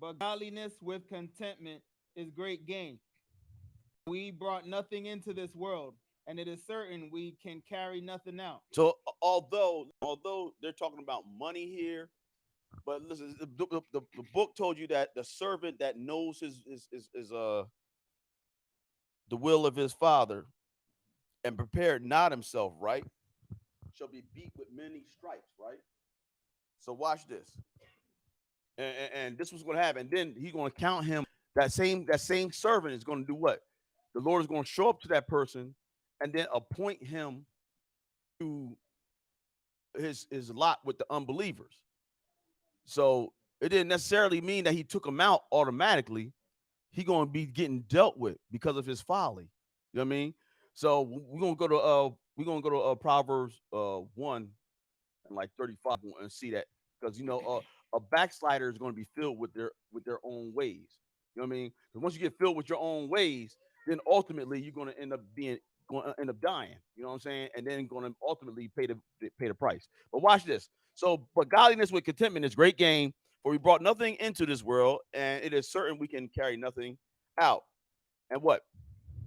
But godliness with contentment is great gain. We brought nothing into this world, and it is certain we can carry nothing out. So although they're talking about money here, but listen, the book told you that the servant that knows his the will of his father and prepared not himself, right, shall be beat with many stripes, right? So watch this, and this was going to happen. And then he's going to count him. That same servant is going to do what? The Lord is going to show up to that person, and then appoint him to his lot with the unbelievers. So it didn't necessarily mean that he took him out automatically. He going to be getting dealt with because of his folly. You know what I mean? So we're gonna go to Proverbs 1 and like 35 and see that, because a backslider is going to be filled with their own ways. You know what I mean? Because once you get filled with your own ways, then ultimately you're going to end up dying. You know what I'm saying? And then going to ultimately pay the price. But watch this. So, but godliness with contentment is great gain. For we brought nothing into this world, and it is certain we can carry nothing out. And what?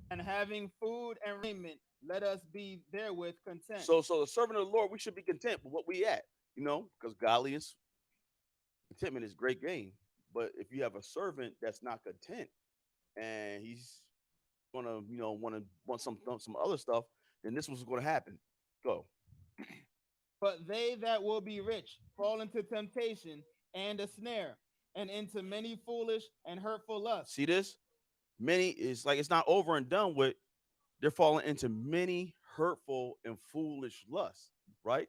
And having food and raiment, let us be therewith content. So the servant of the Lord, we should be content with what we at. Because godliness, contentment is great gain. But if you have a servant that's not content and he's gonna, want some other stuff, then this was gonna happen. Go. But they that will be rich fall into temptation and a snare, and into many foolish and hurtful lusts, See this? Many is like it's not over and done with. They're falling into many hurtful and foolish lusts, right?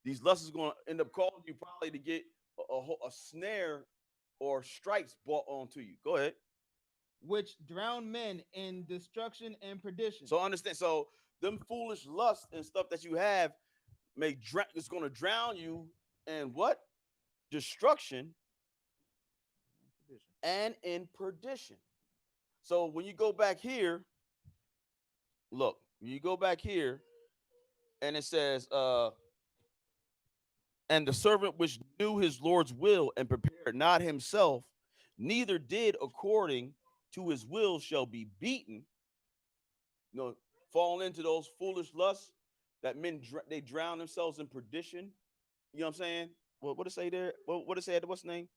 These lusts is going to end up causing you probably to get a snare or stripes brought onto you. Go ahead. which drown men in destruction and perdition. So understand. So them foolish lusts and stuff that you have it's going to drown you in what? Destruction and in perdition. So when you go back here, look, you go back here and it says, and the servant which knew his Lord's will and prepared not himself, neither did according to his will, shall be beaten. Falling into those foolish lusts that they drown themselves in perdition. You know what I'm saying? What it say there? What it say? What's the name?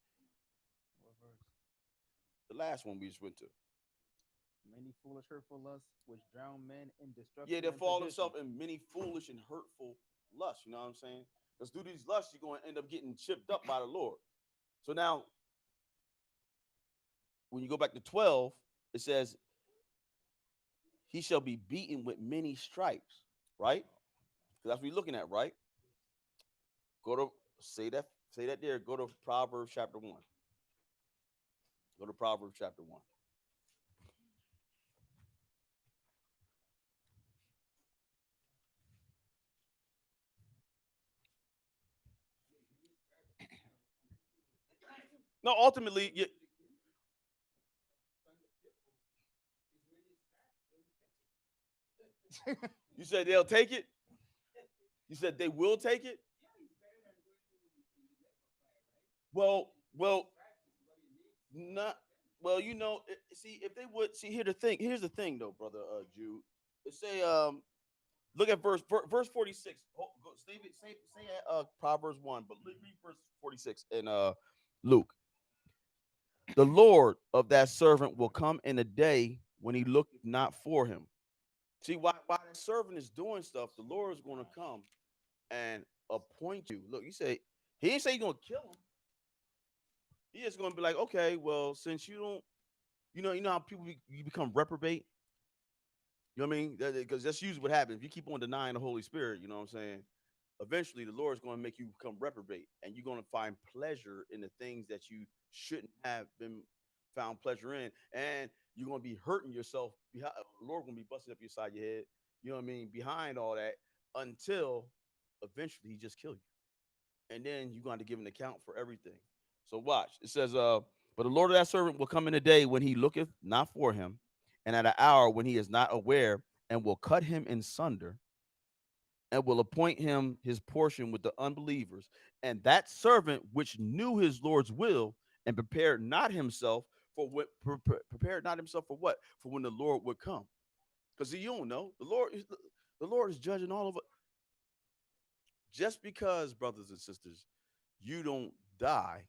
The last one we just went to. Many foolish, hurtful lusts, which drown men in Yeah, destruction they and fall perdition. themselves in many foolish and hurtful lusts. You know what I'm saying? Because through these lusts, you're going to end up getting chipped up by the Lord. So now, when you go back to 12, it says, he shall be beaten with many stripes, right? Because that's what you're looking at, right? Go to say that there. Go to Proverbs chapter 1. Go to Proverbs chapter 1. No, ultimately, you said they'll take it. You said they will take it. Well, not well. See if they would see here. Here's the thing, though, brother Jude. It say look at verse 46. Say Proverbs 1, but read verse 46 in Luke. The Lord of that servant will come in a day when he looketh not for him. See, why the servant is doing stuff, the Lord is going to come and appoint you. Look, he didn't say he's going to kill him. He just going to be like, okay, well, since you don't, how people you become reprobate. You know what I mean? Because that's usually what happens. If you keep on denying the Holy Spirit, you know what I'm saying? Eventually, the Lord is going to make you become reprobate, and you're going to find pleasure in the things that you shouldn't have been found pleasure in, and you're going to be hurting yourself. The Lord going to be busting up your side of your head. You know what I mean? Behind all that, until eventually He just kill you, and then you're going to give an account for everything. So watch. It says, but the Lord of that servant will come in a day when he looketh not for him, and at an hour when he is not aware, and will cut him in sunder, and will appoint him his portion with the unbelievers. And that servant which knew his Lord's will and prepared not himself for what prepared not himself for what? For when the Lord would come. Because you don't know. The Lord is judging all of it. Just because, brothers and sisters, you don't die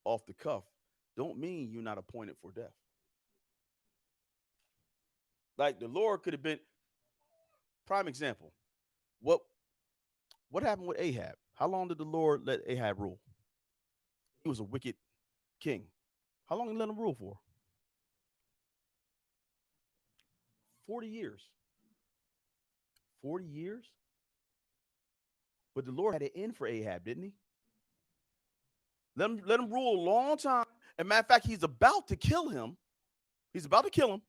off the cuff, don't mean you're not appointed for death. Like the Lord could have been prime example. What what happened with Ahab? How long did the Lord let Ahab rule? He was a wicked king. How long did he let him rule for? 40 years. 40 years? But the Lord had an end for Ahab, didn't he? Let him rule a long time. And matter of fact, he's about to kill him. He's about to kill him.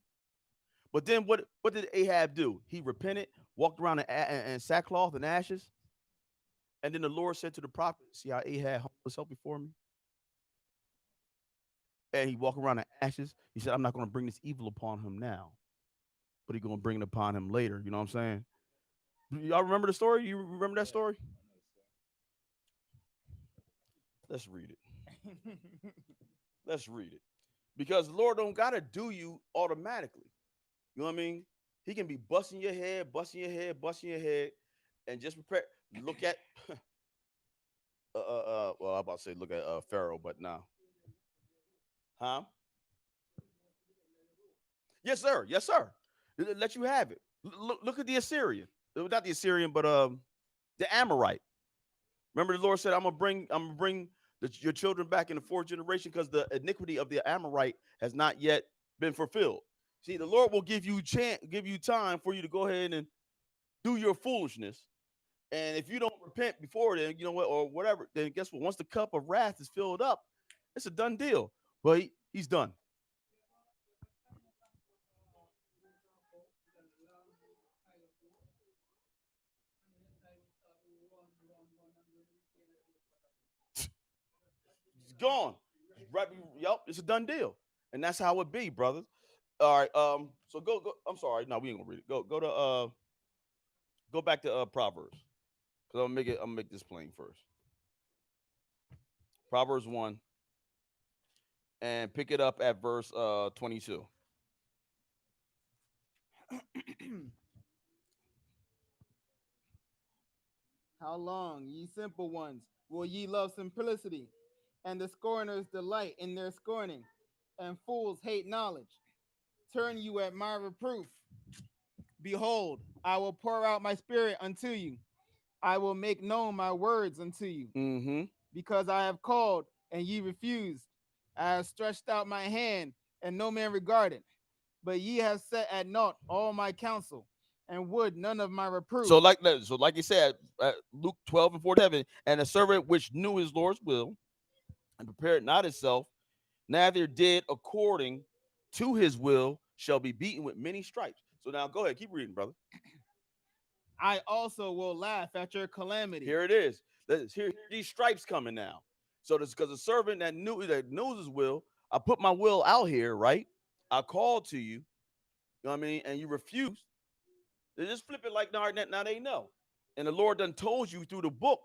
But then what did Ahab do? He repented, walked around in sackcloth and ashes. And then the Lord said to the prophet, see how Ahab humbled himself before me? And he walked around in ashes. He said, I'm not going to bring this evil upon him now, but he's going to bring it upon him later. You know what I'm saying? Y'all remember the story? You remember that story? Let's read it. Let's read it. Because the Lord don't gotta do you automatically. You know what I mean? He can be busting your head, busting your head, busting your head, and just prepare. Look at well, I'm about to say look at Pharaoh, but now. Huh? Yes, sir. Yes, sir. Let you have it. Look at the Assyrian. Not the Assyrian, but the Amorite. Remember the Lord said, I'm gonna bring your children back in the fourth generation because the iniquity of the Amorite has not yet been fulfilled. See, the Lord will give you time for you to go ahead and do your foolishness. And if you don't repent before then, you know what, or whatever, then guess what? Once the cup of wrath is filled up, it's a done deal. But he's done. He's gone. Right, yep, it's a done deal. And that's how it be, brothers. All right. So go. I'm sorry. No, we ain't gonna read it. Go back to Proverbs. Because I'm gonna make this plain first. Proverbs 1 and pick it up at verse 22. How long, ye simple ones, will ye love simplicity? And the scorners delight in their scorning, and fools hate knowledge. Turn you at my reproof. Behold, I will pour out my spirit unto you. I will make known my words unto you. Mm-hmm. Because I have called, and ye refused. I have stretched out my hand, and no man regarded. But ye have set at naught all my counsel, and would none of my reproof. So like you said, Luke 12 and 47, and a servant which knew his Lord's will and prepared not himself, neither did according to his will, shall be beaten with many stripes. So now go ahead, keep reading, brother. I also will laugh at your calamity. Here it is. Here these stripes coming now. So this because a servant that knows his will, I put my will out here, right? I called to you, you know what I mean, and you refused. They just flip it like now they know. And the Lord done told you through the book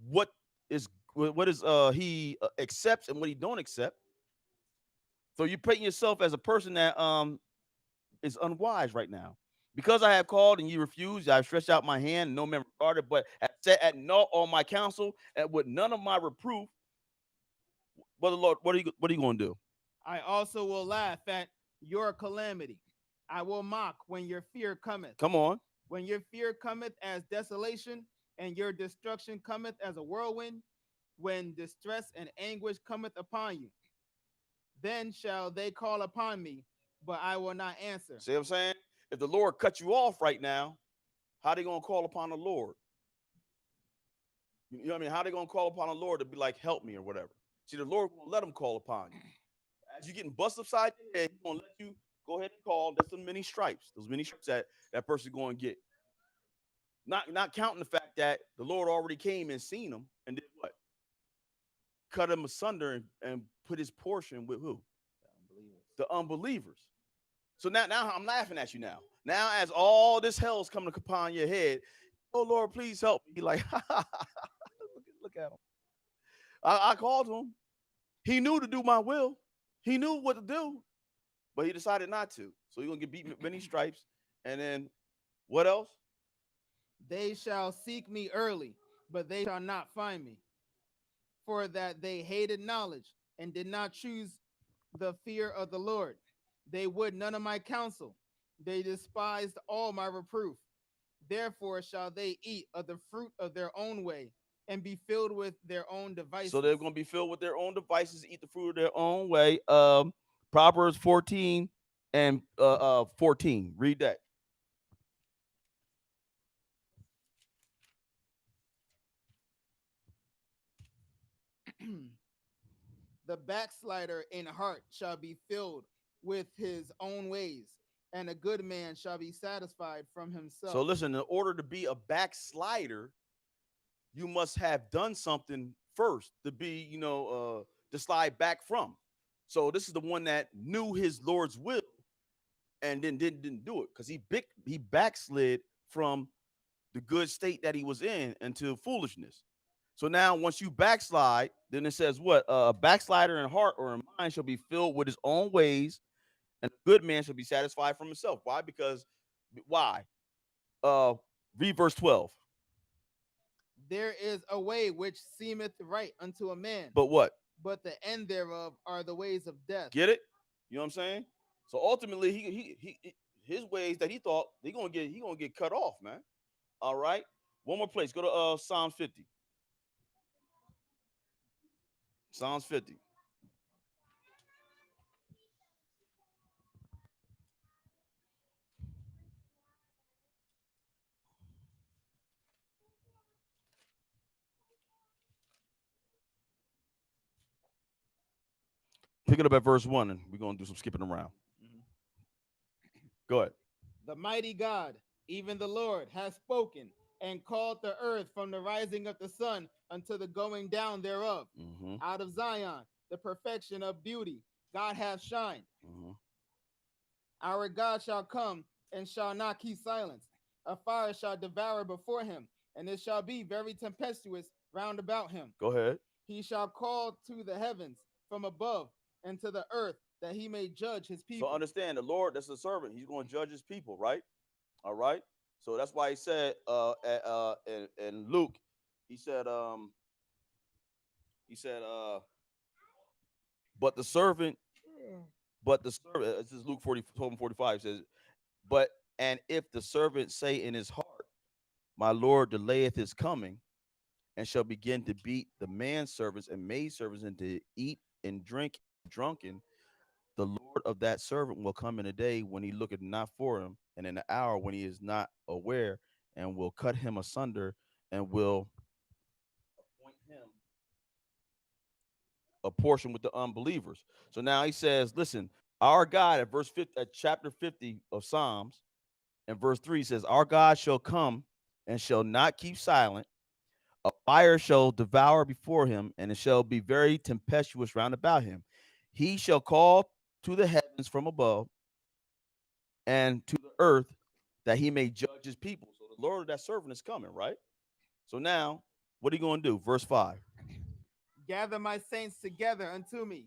what is what is he accepts and what he don't accept. So you're putting yourself as a person that is unwise right now. Because I have called and you refused, I have stretched out my hand, and no man regarded, but have set at naught all my counsel, and with none of my reproof. But the Lord, what are you going to do? I also will laugh at your calamity. I will mock when your fear cometh. Come on. When your fear cometh as desolation, and your destruction cometh as a whirlwind, when distress and anguish cometh upon you, then shall they call upon me, but I will not answer. See what I'm saying? If the Lord cut you off right now, how they going to call upon the Lord? You know what I mean? How they going to call upon the Lord to be like, help me or whatever? See, the Lord won't let them call upon you. As you're getting bust upside the head, he's going to let you go ahead and call. There's some many stripes. Those many stripes that person going to get. Not counting the fact that the Lord already came and seen them and did what? Cut him asunder and put his portion with who? The unbelievers. So now I'm laughing at you now. Now as all this hell's coming upon your head, oh Lord, please help me. Like, look at him. I called him. He knew to do my will. He knew what to do, but he decided not to. So he's gonna get beat many stripes. And then what else? They shall seek me early, but they shall not find me, for that they hated knowledge and did not choose the fear of the Lord. They would none of my counsel. They despised all my reproof. Therefore shall they eat of the fruit of their own way and be filled with their own So devices. they're gonna be filled with their own devices, eat the fruit of their own way. Proverbs 14 and 14. Read that. The backslider in heart shall be filled with his own ways, and a good man shall be satisfied from So himself. listen, in order to be a backslider, you must have done something first to be, to slide back from. So this is the one that knew his Lord's will and then didn't do it because he backslid from the good state that he was in into foolishness. So now, once you backslide, then it says what? A backslider in heart or in mind shall be filled with his own ways, and a good man shall be satisfied from himself. Why? Because why? Uh, Read verse 12. There is a way which seemeth right unto a man, But what? but the end thereof are the ways of death. Get it? You know what I'm saying? So ultimately, his ways that he thought he gonna get cut off, man. All right. One more place. Go to Psalms 50. Psalms 50. Pick it up at verse 1, and we're gonna do some skipping around. Mhm. Go ahead. The mighty God, even the Lord, has spoken and called the earth from the rising of the sun unto the going down thereof. Mm-hmm. Out of Zion, the perfection of beauty, God hath shined. Mm-hmm. Our God shall come and shall not keep silence. A fire shall devour before him, and it shall be very tempestuous round about him. Go ahead. He shall call to the heavens from above and to the earth that he may judge his So people. understand the Lord, that's a servant. He's going to judge his people, right? All right. So that's why he said in Luke, he said, he said, but the servant, this is Luke 40, 12 and 45 says, but and if the servant say in his heart, my Lord delayeth his coming, and shall begin to beat the manservants and maidservants, and to eat and drink drunken, the Lord of that servant will come in a day when he looketh not for him, and in an hour when he is not aware, and will cut him asunder, and will appoint him a portion with the unbelievers. So now he says, listen, our God at verse 50, at chapter 50 of Psalms, and verse 3 says, our God shall come and shall not keep silent. A fire shall devour before him, and it shall be very tempestuous round about him. He shall call to the heavens from above and to the earth that he may judge his people. So the Lord of that servant is coming, right? So now, what are you going to do? Verse 5. Gather my saints together unto me,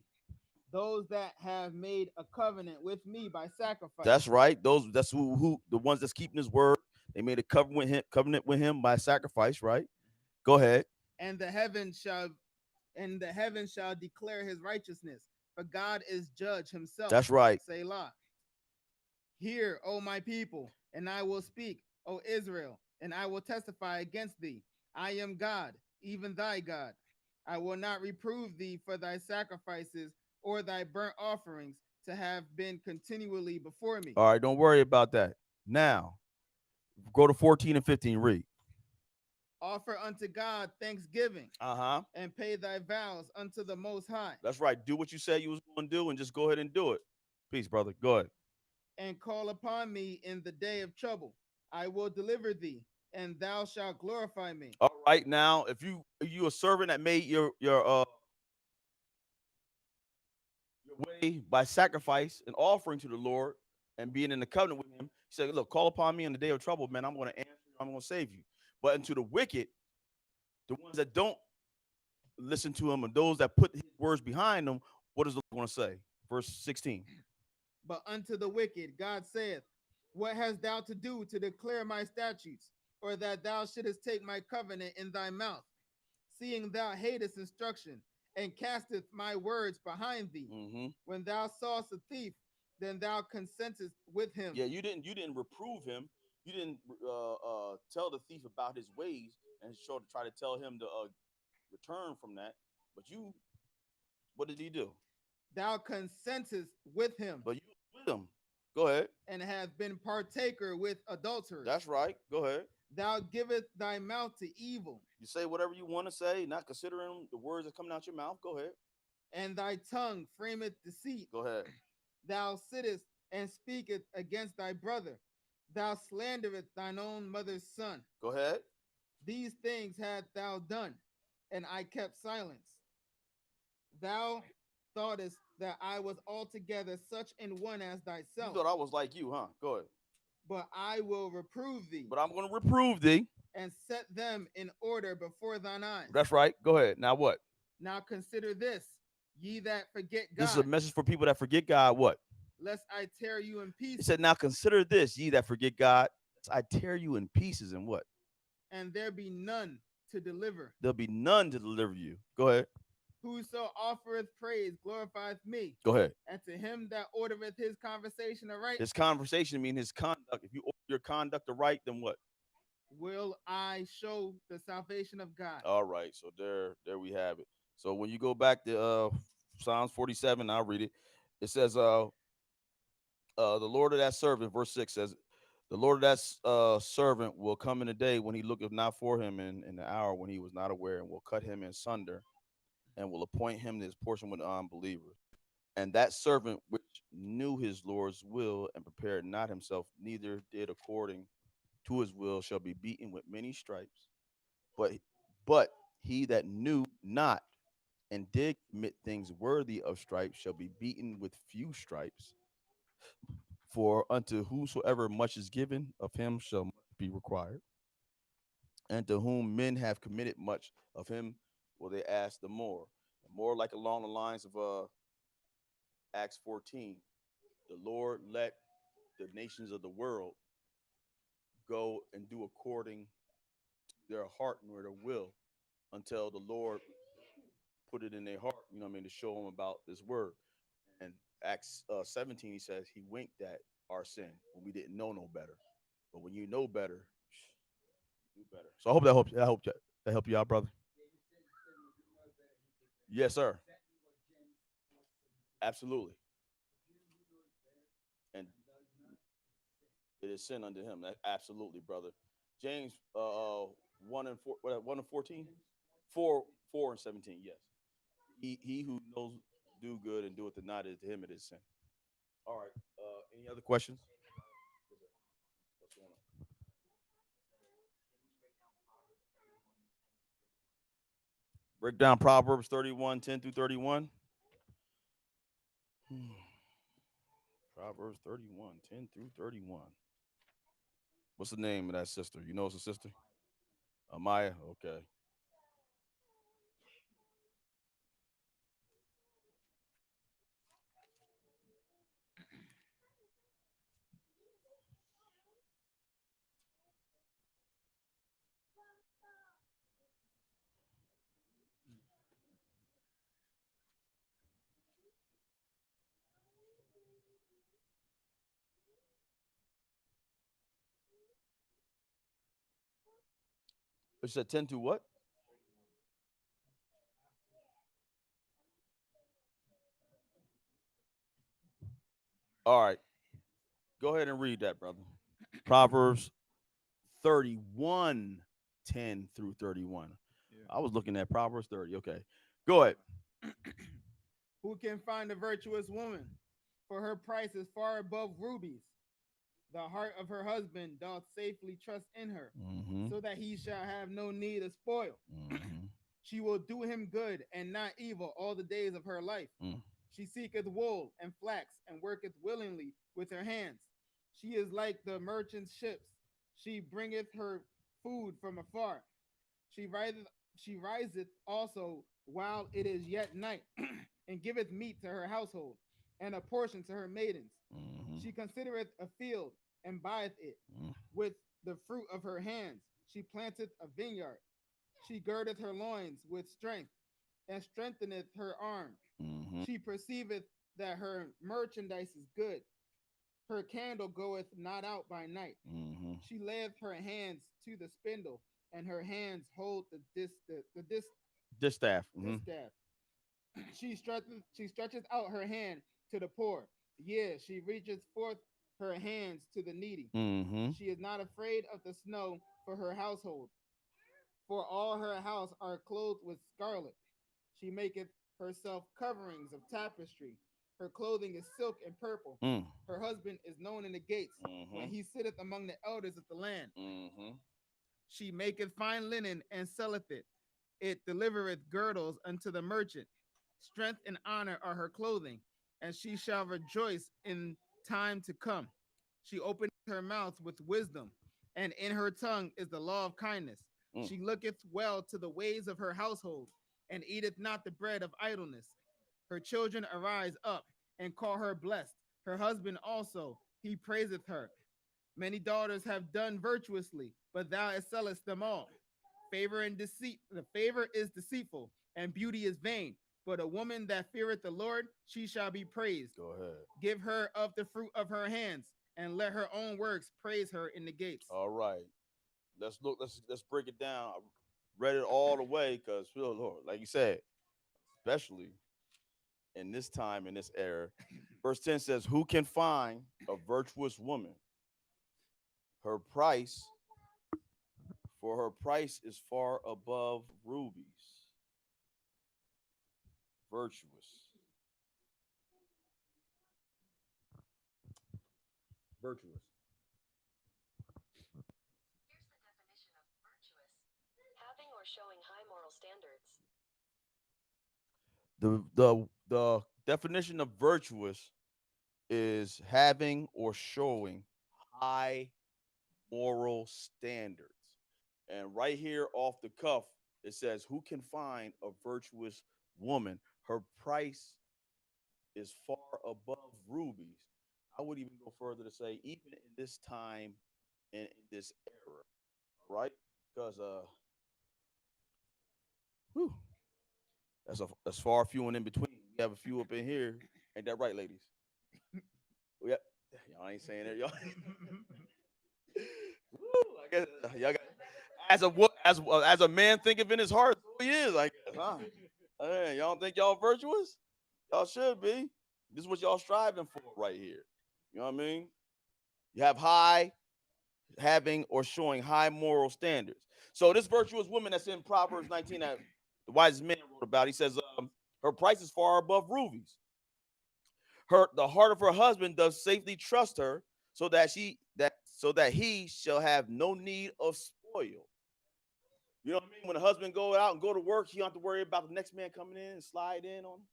those that have made a covenant with me by sacrifice. That's right. That's who the ones that's keeping his word. They made a covenant with him by sacrifice, right? Go ahead. And the heavens shall declare his righteousness, for God is judge himself. That's right. Selah. Hear, O my people, and I will speak, O Israel, and I will testify against thee. I am God, even thy God. I will not reprove thee for thy sacrifices or thy burnt offerings to have been continually before me. All right, don't worry about that. Now, go to 14 and 15. Read. Offer unto God thanksgiving Uh-huh. and pay thy vows unto the Most High, That's right. Do what you said you was going to do and just go ahead and do it. Peace, brother. Go ahead. and call upon me in the day of trouble. I will deliver thee, and thou shalt glorify me. All right, now if you a servant that made your way by sacrifice and offering to the Lord and being in the covenant with him, he said, look, call upon me in the day of trouble, man. I'm going to answer you. I'm going to save you. But unto the wicked, the ones that don't listen to him and those that put his words behind them, what does the Lord want to say? Verse 16. But unto the wicked, God saith, what hast thou to do to declare my statutes, or that thou shouldest take my covenant in thy mouth, seeing thou hatest instruction, and casteth my words behind thee? Mm-hmm. When thou sawest a thief, then thou consentest with him. Yeah, you didn't reprove him. You didn't tell the thief about his ways and try to tell him to return from that. But you, what did he do? Thou consentest with him, But you with him. Go ahead. and hast been partaker with adulterers. That's right. Go ahead. Thou givest thy mouth to evil, You say whatever you want to say, not considering the words that coming out your mouth. Go ahead. and thy tongue frameth deceit. Go ahead. Thou sittest and speakest against thy brother. Thou slanderest thine own mother's son. Go ahead. These things hast thou done, and I kept silence. Thou thoughtest that I was altogether such an one as You thyself, thought I was like you, huh? Go ahead. but I will reprove thee, But I'm going to reprove thee. and set them in order before thine eyes. That's right. Go ahead. Now what? Now consider this, ye that forget This is a God, message for people that forget God. What? lest I tear you in It pieces, said, now consider this, ye that forget God, I tear you in pieces, and what? and there be none to deliver. There'll be none to deliver you. Go ahead. Whoso offereth praise glorifieth me, Go ahead. and to him that ordereth his conversation aright, His conversation mean his conduct. If you order your conduct aright, then what? will I show the salvation of God. All right. So there we have it. So when you go back to Psalms 47, I'll read it. It says, the Lord of that servant, verse 6 says, the Lord of that servant will come in a day when he looketh not for him, in the hour when he was not aware, and will cut him in sunder, and will appoint him his portion with unbelievers. And that servant which knew his Lord's will and prepared not himself, neither did according to his will, shall be beaten with many stripes. But he that knew not and did commit things worthy of stripes shall be beaten with few stripes. For unto whosoever much is given, of him shall much be required. And to whom men have committed much, of him will they ask the more. More like along the lines of Acts 14. The Lord let the nations of the world go and do according to their heart and their will until the Lord put it in their heart, you know what I mean, to show them about this word. And Acts 17, he says he winked at our sin when we didn't know no better. But when you know better, do better. So I hope that help you out, brother. Yes, sir. Absolutely. And it is sin unto him. That, absolutely, brother. James 1 and 14, 4 and 17. Yes, he who knows do good and doeth it not, is to him it is sin. All right. Any other questions? What's going on? Break down Proverbs 31, 10 through 31. Hmm. Proverbs 31, 10 through 31. What's the name of that sister? You know it's a sister? Amaya? Okay. It said 10 to what? All right. Go ahead and read that, brother. Proverbs 31, 10 through 31. Yeah. I was looking at Proverbs 30. Okay. Go ahead. Who can find a virtuous woman? For her price is far above rubies. The heart of her husband doth safely trust in her, Mm-hmm. so that he shall have no need of spoil. Mm-hmm. She will do him good and not evil all the days of her life. Mm. She seeketh wool and flax, and worketh willingly with her hands. She is like the merchant's ships. She bringeth her food from afar. She riseth also while it is yet night, and giveth meat to her household, and a portion to her maidens. Mm-hmm. She considereth a field, and buyeth it. With the fruit of her hands she planteth a vineyard. She girdeth her loins with strength, and strengtheneth her arm. Mm-hmm. She perceiveth that her merchandise is good. Her candle goeth not out by night. Mm-hmm. She layeth her hands to the spindle, and her hands hold the Distaff. Mm-hmm. distaff. She stretcheth out her hand to the poor. Yea, she reacheth forth her hands to the needy. Mm-hmm. She is not afraid of the snow for her household, for all her house are clothed with scarlet. She maketh herself coverings of tapestry. Her clothing is silk and purple. Mm. Her husband is known in the gates, when Mm-hmm. he sitteth among the elders of the land. Mm-hmm. She maketh fine linen and selleth it. It delivereth girdles unto the merchant. Strength and honor are her clothing, and she shall rejoice in time to come. She openeth her mouth with wisdom, and in her tongue is the law of kindness. Mm. She looketh well to the ways of her household, and eateth not the bread of idleness. Her children arise up and call her blessed. Her husband also, he praiseth her. Many daughters have done virtuously, but thou excellest them all. The favor is deceitful, and beauty is vain. But a woman that feareth the Lord, she shall be praised. Go ahead. Give her of the fruit of her hands, and let her own works praise her in the gates. All right. Let's look. Let's break it down. I read it all the way because, Lord, like you said, especially in this time in this era, verse 10 says, "Who can find a virtuous woman? Her price, for her price is far above rubies." Virtuous, virtuous. Here's the definition of virtuous: having or showing high moral standards. The definition of virtuous is having or showing high moral standards. And right here off the cuff, it says, "Who can find a virtuous woman? Her price is far above rubies." I would even go further to say, even in this time and in this era, right? Because whew, that's far few and in between. We have a few up in here. Ain't that right, ladies? Yep. Y'all ain't saying it. Y'all. Woo, I guess y'all got as a man thinketh in his heart, so he is. I guess, huh? Hey, y'all don't think y'all virtuous? Y'all should be. This is what y'all striving for right here. You know what I mean? You have having or showing high moral standards. So this virtuous woman that's in Proverbs 19 that the wisest man wrote about, he says, her price is far above rubies. The heart of her husband does safely trust her, so that he shall have no need of spoil. You know what I mean? When the husband go out and go to work, he don't have to worry about the next man coming in and slide in on him.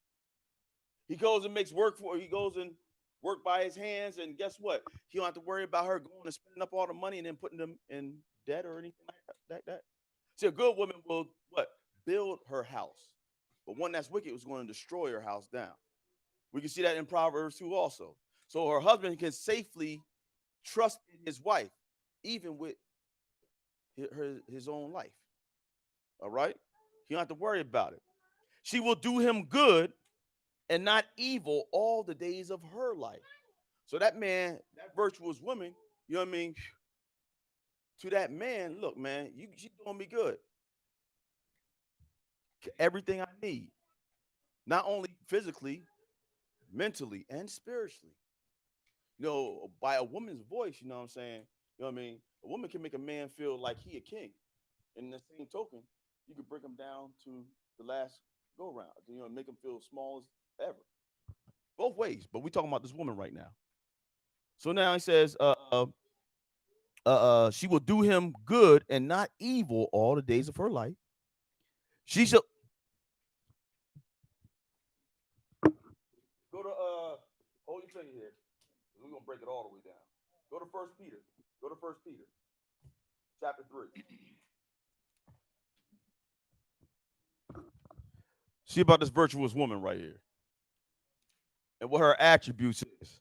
He goes and makes work for. He goes and work by his hands, and guess what? He don't have to worry about her going and spending up all the money and then putting them in debt or anything like that. See, a good woman will what? Build her house, but one that's wicked is going to destroy her house down. We can see that in Proverbs 2 also. So her husband can safely trust in his wife, even with his own life. All right? He don't have to worry about it. She will do him good and not evil all the days of her life. So that man, that virtuous woman, you know what I mean? To that man, look, man, she doing me good. Everything I need, not only physically, mentally, and spiritually. By a woman's voice, you know what I'm saying? You know what I mean? A woman can make a man feel like he a king. In the same token, you could bring him down to the last go round. Make him feel small as ever. Both ways. But we talking about this woman right now. So now he says, she will do him good and not evil all the days of her life. She shall go to hold your finger here. We're gonna break it all the way down. Go to First Peter. Go to First Peter, chapter 3. See about this virtuous woman right here and what her attributes is.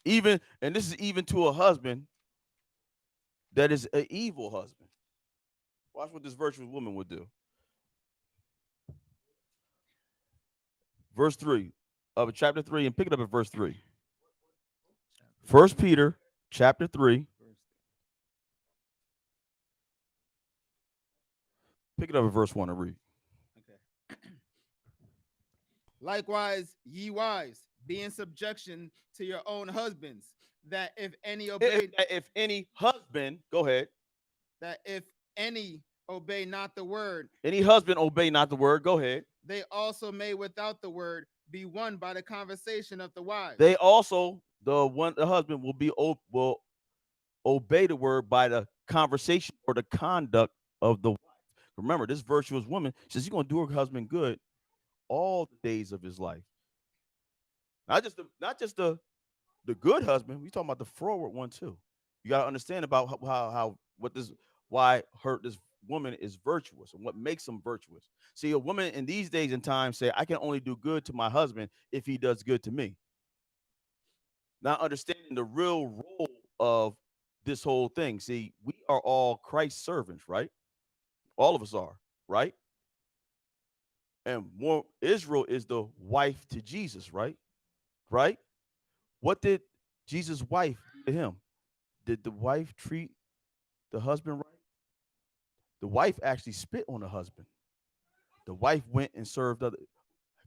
Even, and this is even to a husband that is an evil husband. Watch what this virtuous woman would do. Verse 3 of chapter 3, and pick it up at verse 3. First Peter chapter 3, pick it up at verse 1 and read. Okay. Likewise, ye wives, be in subjection to your own husbands, that if any obey If any husband, go ahead, that if any obey not the word, any husband obey not the word, go ahead. they also may without the word be won by the conversation of the wives. They also, the husband will obey the word by the conversation or the conduct of the wife. Remember, this virtuous woman says she's going to do her husband good all the days of his life. Not just the good husband. We talking about the forward one too. You got to understand about how what this why this woman is virtuous and what makes them virtuous. See, a woman in these days and times say, "I can only do good to my husband if he does good to me." Not understanding the real role of this whole thing. See, we are all Christ's servants, right? All of us are, right? And more, Israel is the wife to Jesus, right? Right? What did Jesus' wife do to him? Did the wife treat the husband right? The wife actually spit on the husband. The wife went and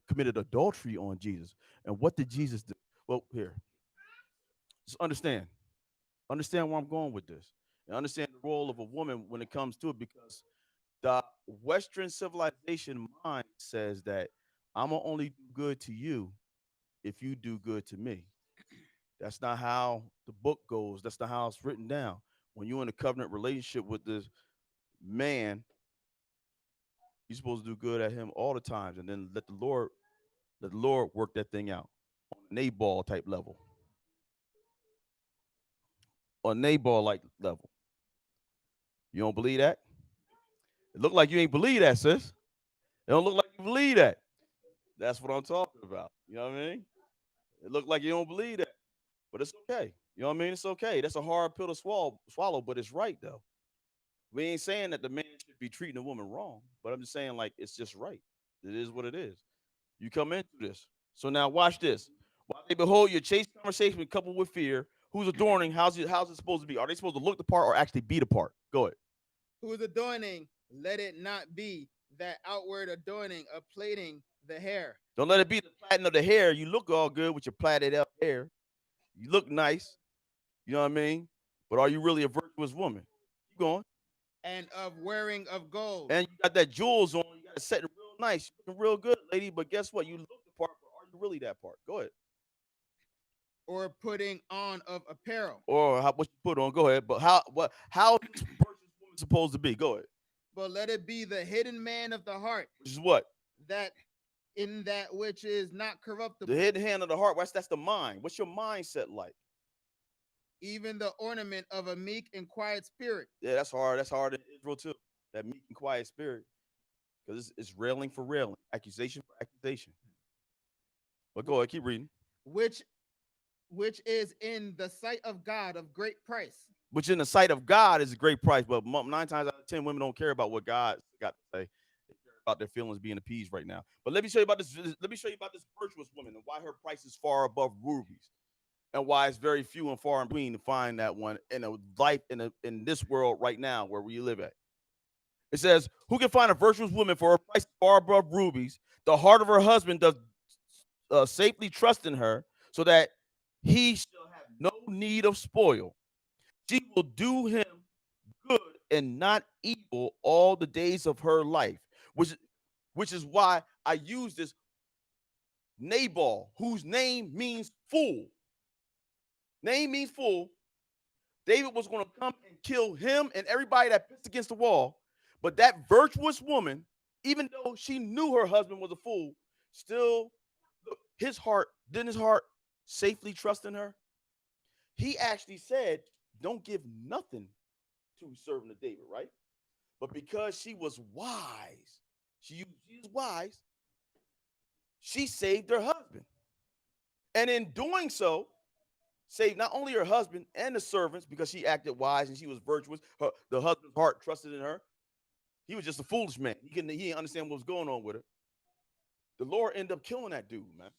committed adultery on Jesus. And what did Jesus do? Well, here, just understand where I'm going with this, and understand the role of a woman when it comes to it, because the Western civilization mind says that I'm gonna only do good to you if you do good to me. That's not how the book goes. That's not how it's written down. When you're in a covenant relationship with this man, you're supposed to do good at him all the times, and then let the Lord work that thing out on a Nabal type level, on Nabal like level. You don't believe that? It look like you ain't believe that, sis. It don't look like you believe that. That's what I'm talking about. You know what I mean? It look like you don't believe that, but it's okay. You know what I mean? It's okay. That's a hard pill to swallow, but it's right though. We ain't saying that the man should be treating the woman wrong, but I'm just saying like it's just right. It is what it is. You come into this. So now watch this. While they behold your chaste conversation coupled with fear, who's adorning, how's it supposed to be? Are they supposed to look the part or actually be the part? Go ahead. Who is adorning, let it not be that outward adorning of plaiting the hair, Don't let it be the plaiting of the hair. You look all good with your plaited up hair. You look nice. You know what I mean? But are you really a virtuous woman? Keep going. and of wearing of gold, And you got that jewels on. You got it setting real nice. You looking real good, lady. But guess what? You look the part, but are you really that part? Go ahead. or putting on of apparel. Or what you put on? Go ahead. But how is this virtuous woman supposed to be? Go ahead. But let it be the hidden man of the heart, Which is what? that in that which is not The corruptible, hidden hand of the heart. That's the mind. What's your mindset like? even the ornament of a meek and quiet spirit, Yeah, that's hard. That's hard in Israel too. That meek and quiet spirit. Because it's railing for railing, accusation for accusation. But go ahead, keep reading. which which is in the sight of God of great price. Which in the sight of God is a great price, but 9 times out of 10 women don't care about what God got to say. They care about their feelings being appeased right now. But let me show you about this. Let me show you about this virtuous woman and why her price is far above rubies, and why it's very few and far in between to find that one in a life in this world right now where we live at. It says, "Who can find a virtuous woman for her price far above rubies? The heart of her husband does safely trust in her, so that he shall have no need of spoil. She will do him good and not evil all the days of her life." Which is why I use this Nabal, whose name means fool. Name means fool. David was going to come and kill him and everybody that pissed against the wall. But that virtuous woman, even though she knew her husband was a fool, still, look, didn't his heart safely trust in her? He actually said, don't give nothing to servant of David, right? But because she was wise, She is wise. She saved her husband. And in doing so, saved not only her husband and the servants because she acted wise and she was virtuous. The husband's heart trusted in her. He was just a foolish man. He didn't understand what was going on with her. The Lord ended up killing that dude, man.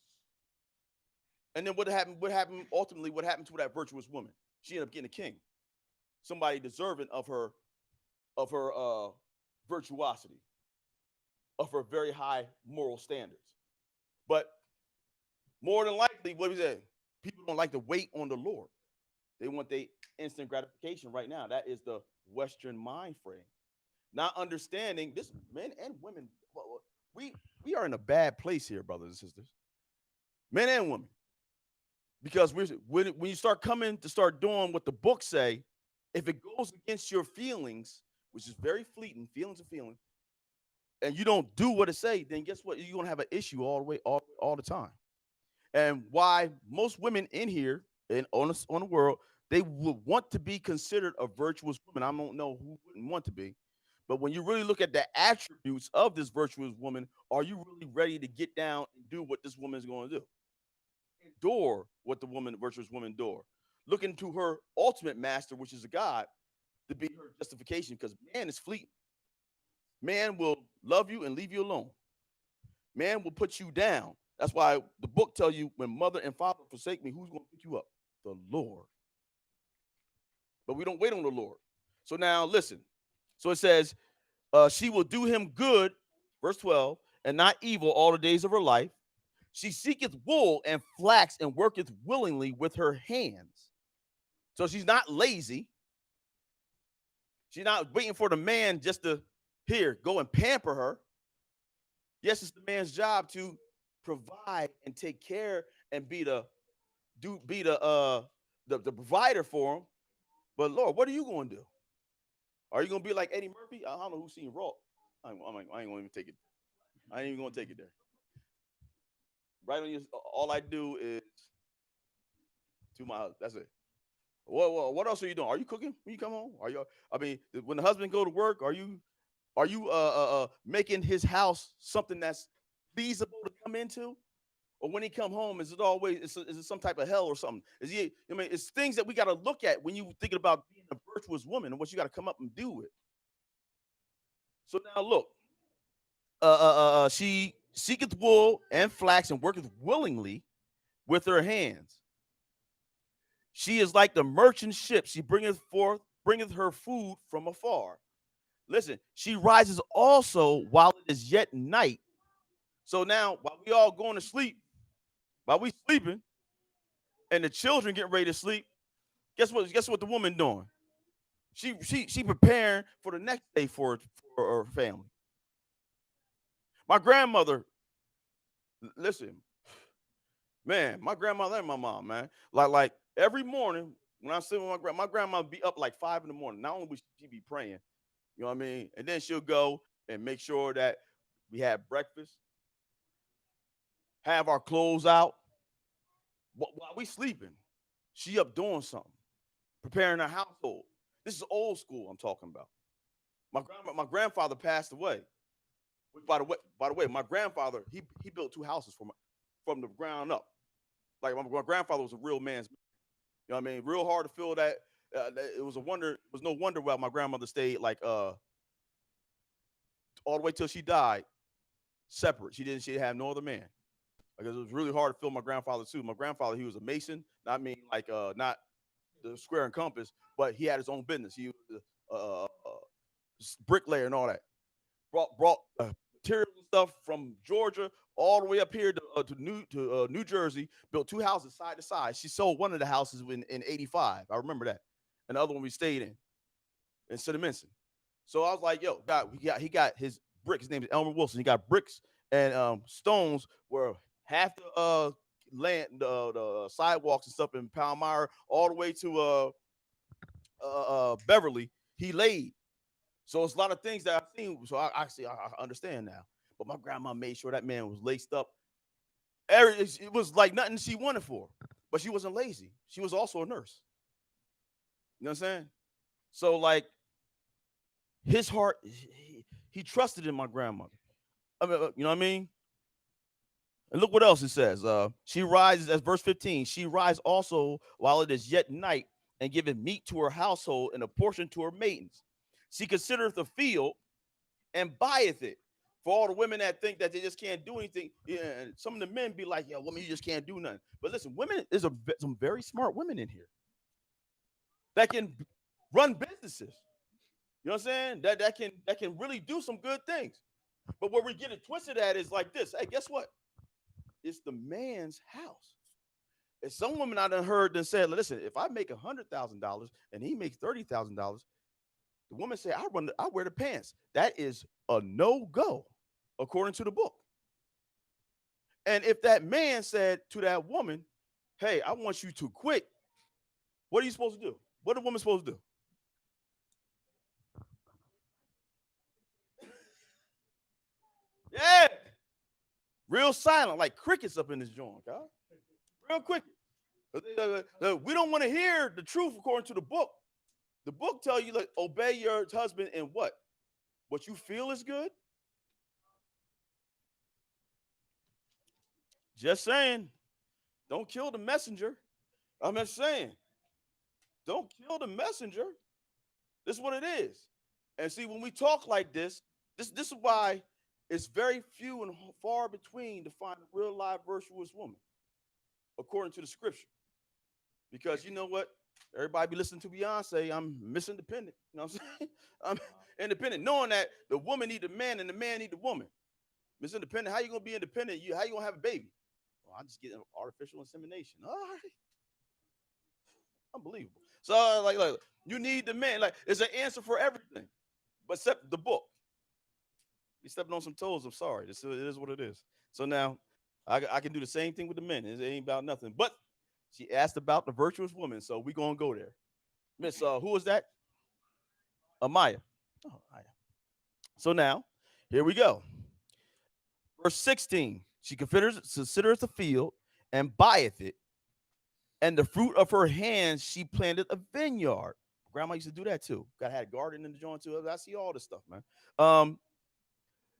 And then what happened? What happened ultimately? What happened to that virtuous woman? She ended up getting a king, somebody deserving of her virtuosity, of her very high moral standards. But more than likely, what we say, people don't like to wait on the Lord. They want the instant gratification right now. That is the Western mind frame. Not understanding this, men and women, we we are in a bad place here, brothers and sisters, men and women, because when you start coming to start doing what the books say, if it goes against your feelings, which is very fleeting, feelings are feelings, and you don't do what it say, then guess what? You're gonna have an issue all the way, all the time. And why most women in here and on the world, they would want to be considered a virtuous woman. I don't know who wouldn't want to be, but when you really look at the attributes of this virtuous woman, are you really ready to get down and do what this woman is going to do? Endure what the woman, virtuous woman, endure. Looking to her ultimate master, which is a God, to be her justification, because man is fleeting. Man will love you and leave you alone. Man will put you down. That's why the book tells you when mother and father forsake me, who's going to pick you up? The Lord. But we don't wait on the Lord. So now listen. So it says, she will do him good, verse 12, and not evil all the days of her life. She seeketh wool and flax and worketh willingly with her hands. So she's not lazy. She's not waiting for the man just to here go and pamper her. Yes, it's the man's job to provide and take care and be the provider for him. But Lord, what are you going to do? Are you going to be like Eddie Murphy? I don't know who's seen Raw. I ain't going to even take it. I ain't even going to take it there. Right on your. All I do is to my. That's it. What else are you doing? Are you cooking when you come home? Are you? I mean, when the husband go to work, are you making his house something that's feasible to come into? Or when he come home, is it always is it some type of hell or something? Is he? I mean, it's things that we got to look at when you thinking about being a virtuous woman and what you got to come up and do with. So now look, she seeketh wool and flax and worketh willingly with her hands. She is like the merchant ship. She bringeth her food from afar. Listen, she rises also while it is yet night. So now, while we all going to sleep, while we sleeping, and the children getting ready to sleep, guess what? Guess what the woman doing? She preparing for the next day for her family. My grandmother, listen, man, my grandmother and my mom, man, like every morning when I sit with my grandma be up like 5 in the morning. Not only would she be praying, you know what I mean, and then she'll go and make sure that we have breakfast, have our clothes out while we sleeping. She up doing something, preparing her household. This is old school I'm talking about. My grandfather passed away. By the way, my grandfather he built two houses from the ground up. Like my grandfather was a real man's man. You know what I mean? Real hard to feel that. It was a wonder. It was no wonder why my grandmother stayed like all the way till she died separate. She didn't have no other man. Because it was really hard to feel my grandfather too. My grandfather, he was a mason. I mean, like not the square and compass, but he had his own business. He was bricklayer and all that. Brought materials and stuff from Georgia all the way up here to New Jersey. Built two houses side to side. She sold one of the houses in '85. I remember that, and the other one we stayed in Cinnamon. So I was like, yo, he got his bricks. His name is Elmer Wilson. He got bricks and stones where half the land, the sidewalks and stuff in Palmyra, all the way to Beverly. He laid. So it's a lot of things that I've seen. So I understand now. But my grandma made sure that man was laced up. It was like nothing she wanted for, but she wasn't lazy. She was also a nurse. You know what I'm saying? So like his heart, he trusted in my grandmother. You know what I mean? And look what else it says. She rises, as verse 15, she rises also while it is yet night, and giveth meat to her household and a portion to her maidens. She considereth the field and buyeth it. For all the women that think that they just can't do anything, yeah, some of the men be like, "Yeah, woman, you just can't do nothing." But listen, women, some very smart women in here that can run businesses. You know what I'm saying? That can really do some good things. But where we get it twisted at is like this. Hey, guess what? It's the man's house. And some women I done heard and said, listen, if I make $100,000 and he makes $30,000, the woman say, I wear the pants. That is a no go, according to the book. And if that man said to that woman, hey, I want you to quit, what are you supposed to do? What are the woman supposed to do? Yeah, real silent, like crickets up in this joint, God. Real quick. We don't want to hear the truth according to the book. The book tell you, like, obey your husband in what? What you feel is good? Just saying. Don't kill the messenger. I'm just saying. Don't kill the messenger. This is what it is. And see, when we talk like this is why it's very few and far between to find a real live virtuous woman, according to the scripture. Because you know what? Everybody be listening to Beyonce. I'm Miss Independent. You know what I'm saying? I'm independent, knowing that the woman need the man and the man need the woman. Miss Independent, how you gonna be independent? How you gonna have a baby? Well, I just get artificial insemination. All right, unbelievable. So like you need the man. Like it's an answer for everything, but except the book. You stepping on some toes. I'm sorry. It is what it is. So now I can do the same thing with the men. It ain't about nothing. But she asked about the virtuous woman, so we gonna go there. Miss, who was that? Amaya. Oh, Amaya. So now, here we go. Verse 16. She considers the field and buyeth it, and the fruit of her hands she planted a vineyard. Grandma used to do that too. Got had a garden in the joint too. I see all this stuff, man. Um,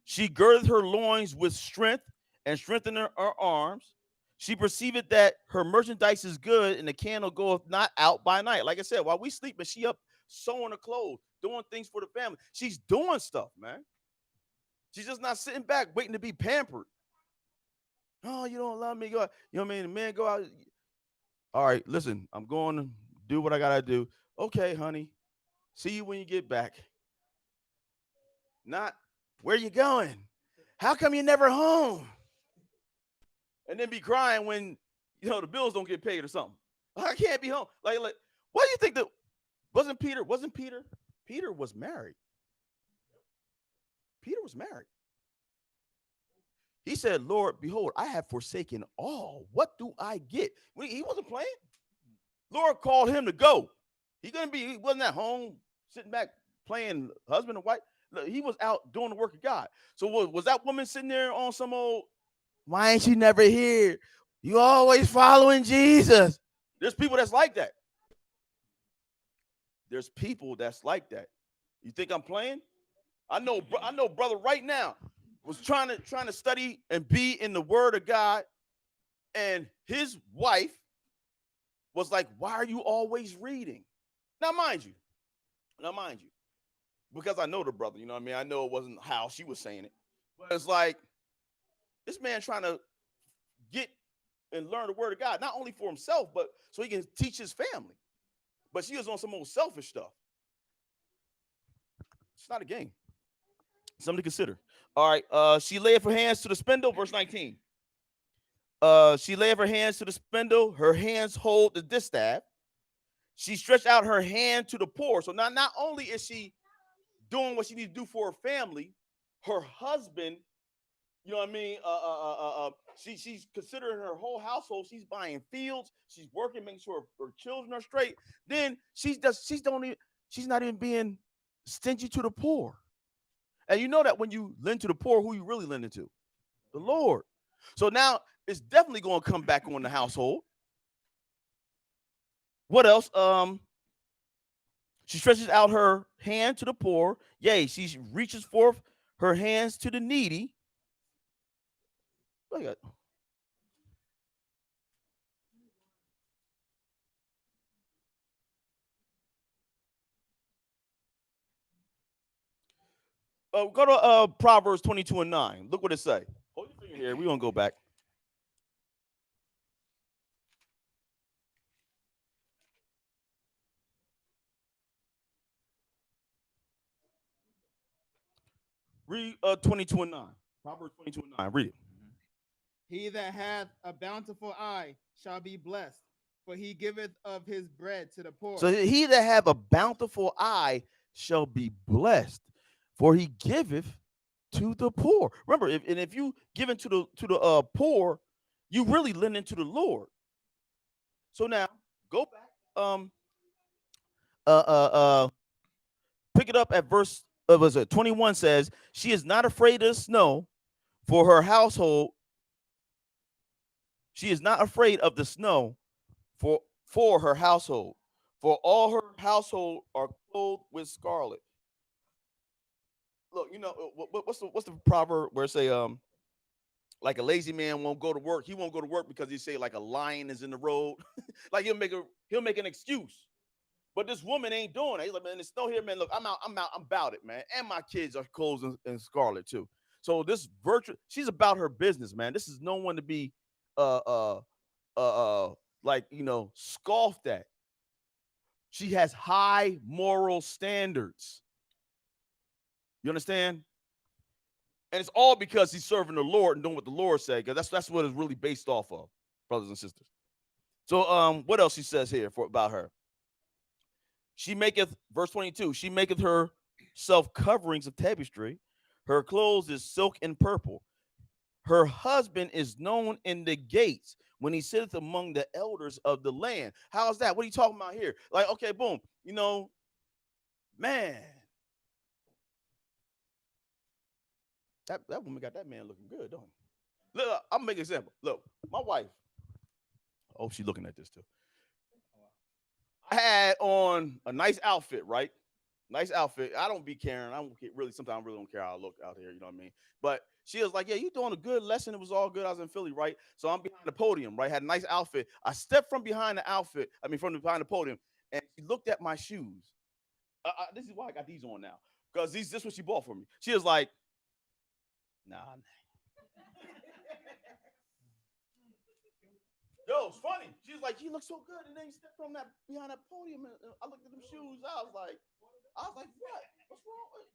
she girded her loins with strength and strengthened her arms. She perceived that her merchandise is good, and the candle goeth not out by night. Like I said, while we sleeping, she up sewing her clothes, doing things for the family. She's doing stuff, man. She's just not sitting back waiting to be pampered. Oh, you don't love me. Go out. You know what I mean? The man go out. All right, listen, I'm going to do what I gotta do. Okay, honey. See you when you get back. Not where you going? How come you're never home? And then be crying when the bills don't get paid or something. I can't be home. Like, what do you think that wasn't Peter? Wasn't Peter? Peter was married. Peter was married. He said, Lord, behold, I have forsaken all. What do I get? He wasn't playing. Lord called him to go. He wasn't at home sitting back playing husband and wife. He was out doing the work of God. So was that woman sitting there on some old, why ain't you never here? You always following Jesus. There's people that's like that. There's people that's like that. You think I'm playing? I know brother right now was trying to study and be in the word of God, and his wife was like, why are you always reading? Now mind you, because I know the brother, you know what I mean? I know it wasn't how she was saying it, but it's like this man trying to get and learn the word of God, not only for himself, but so he can teach his family. But she was on some old selfish stuff. It's not a game. Something to consider. All right. She laid her hands to the spindle, verse 19. She laid her hands to the spindle, her hands hold the distaff. She stretched out her hand to the poor. So now not only is she doing what she needs to do for her family, her husband, you know what I mean? She's considering her whole household. She's buying fields. She's working, making sure her children are straight. Then she's not even being stingy to the poor. And you know that when you lend to the poor, who you really lending to? The Lord. So now it's definitely going to come back on the household. What else? She stretches out her hand to the poor. Yea, she reaches forth her hands to the needy. I got go to Proverbs 22 and 9. Look what it say. Hold your finger here. We gonna go back. Read 22 and 9. Proverbs 22 and 9. Read it. He that hath a bountiful eye shall be blessed, for he giveth of his bread to the So poor. he that have a bountiful eye shall be blessed, for he giveth to the poor. Remember, if you give into the poor, you really lend into the Lord. So now go back. Uh uh uh Pick it up at verse was it 21 says, she is not afraid of snow for her household. She is not afraid of the snow for her household. For all her household are clothed with scarlet. Look, what's the proverb where it say like a lazy man won't go to work. He won't go to work because he say like a lion is in the road. Like he'll make an excuse. But this woman ain't doing it. He's like, man, it's snow here, man. Look, I'm about it, man. And my kids are clothed in scarlet too. So this virtue, she's about her business, man. This is no one to be uh uh like scoffed at. She has high moral standards. You understand? And it's all because he's serving the Lord and doing what the Lord said, because that's what it's really based off of, brothers and sisters. So what else he says here about her? She maketh, verse 22, she maketh herself coverings of tapestry. Her clothes is silk and purple. Her husband is known in the gates when he sitteth among the elders of the land. How's that? What are you talking about here? Like, okay, boom. Man, that woman got that man looking good, don't he? Look, I'm gonna make an example. Look, my wife. Oh, she's looking at this too. I had on a nice outfit, right? Nice outfit. I don't be caring. I don't really. Sometimes I really don't care how I look out here. You know what I mean? But she was like, "Yeah, you doing a good lesson. It was all good. I was in Philly, right? So I'm behind the podium, right? Had a nice outfit. I stepped from behind the outfit. I mean, from behind the podium, and she looked at my shoes. This is why I got these on now, because this is what she bought for me. She was like, "Nah." Yo, it's funny. She was like, "You look so good," and then you stepped from that behind that podium, and I looked at them shoes. I was like, "What? What's wrong with?"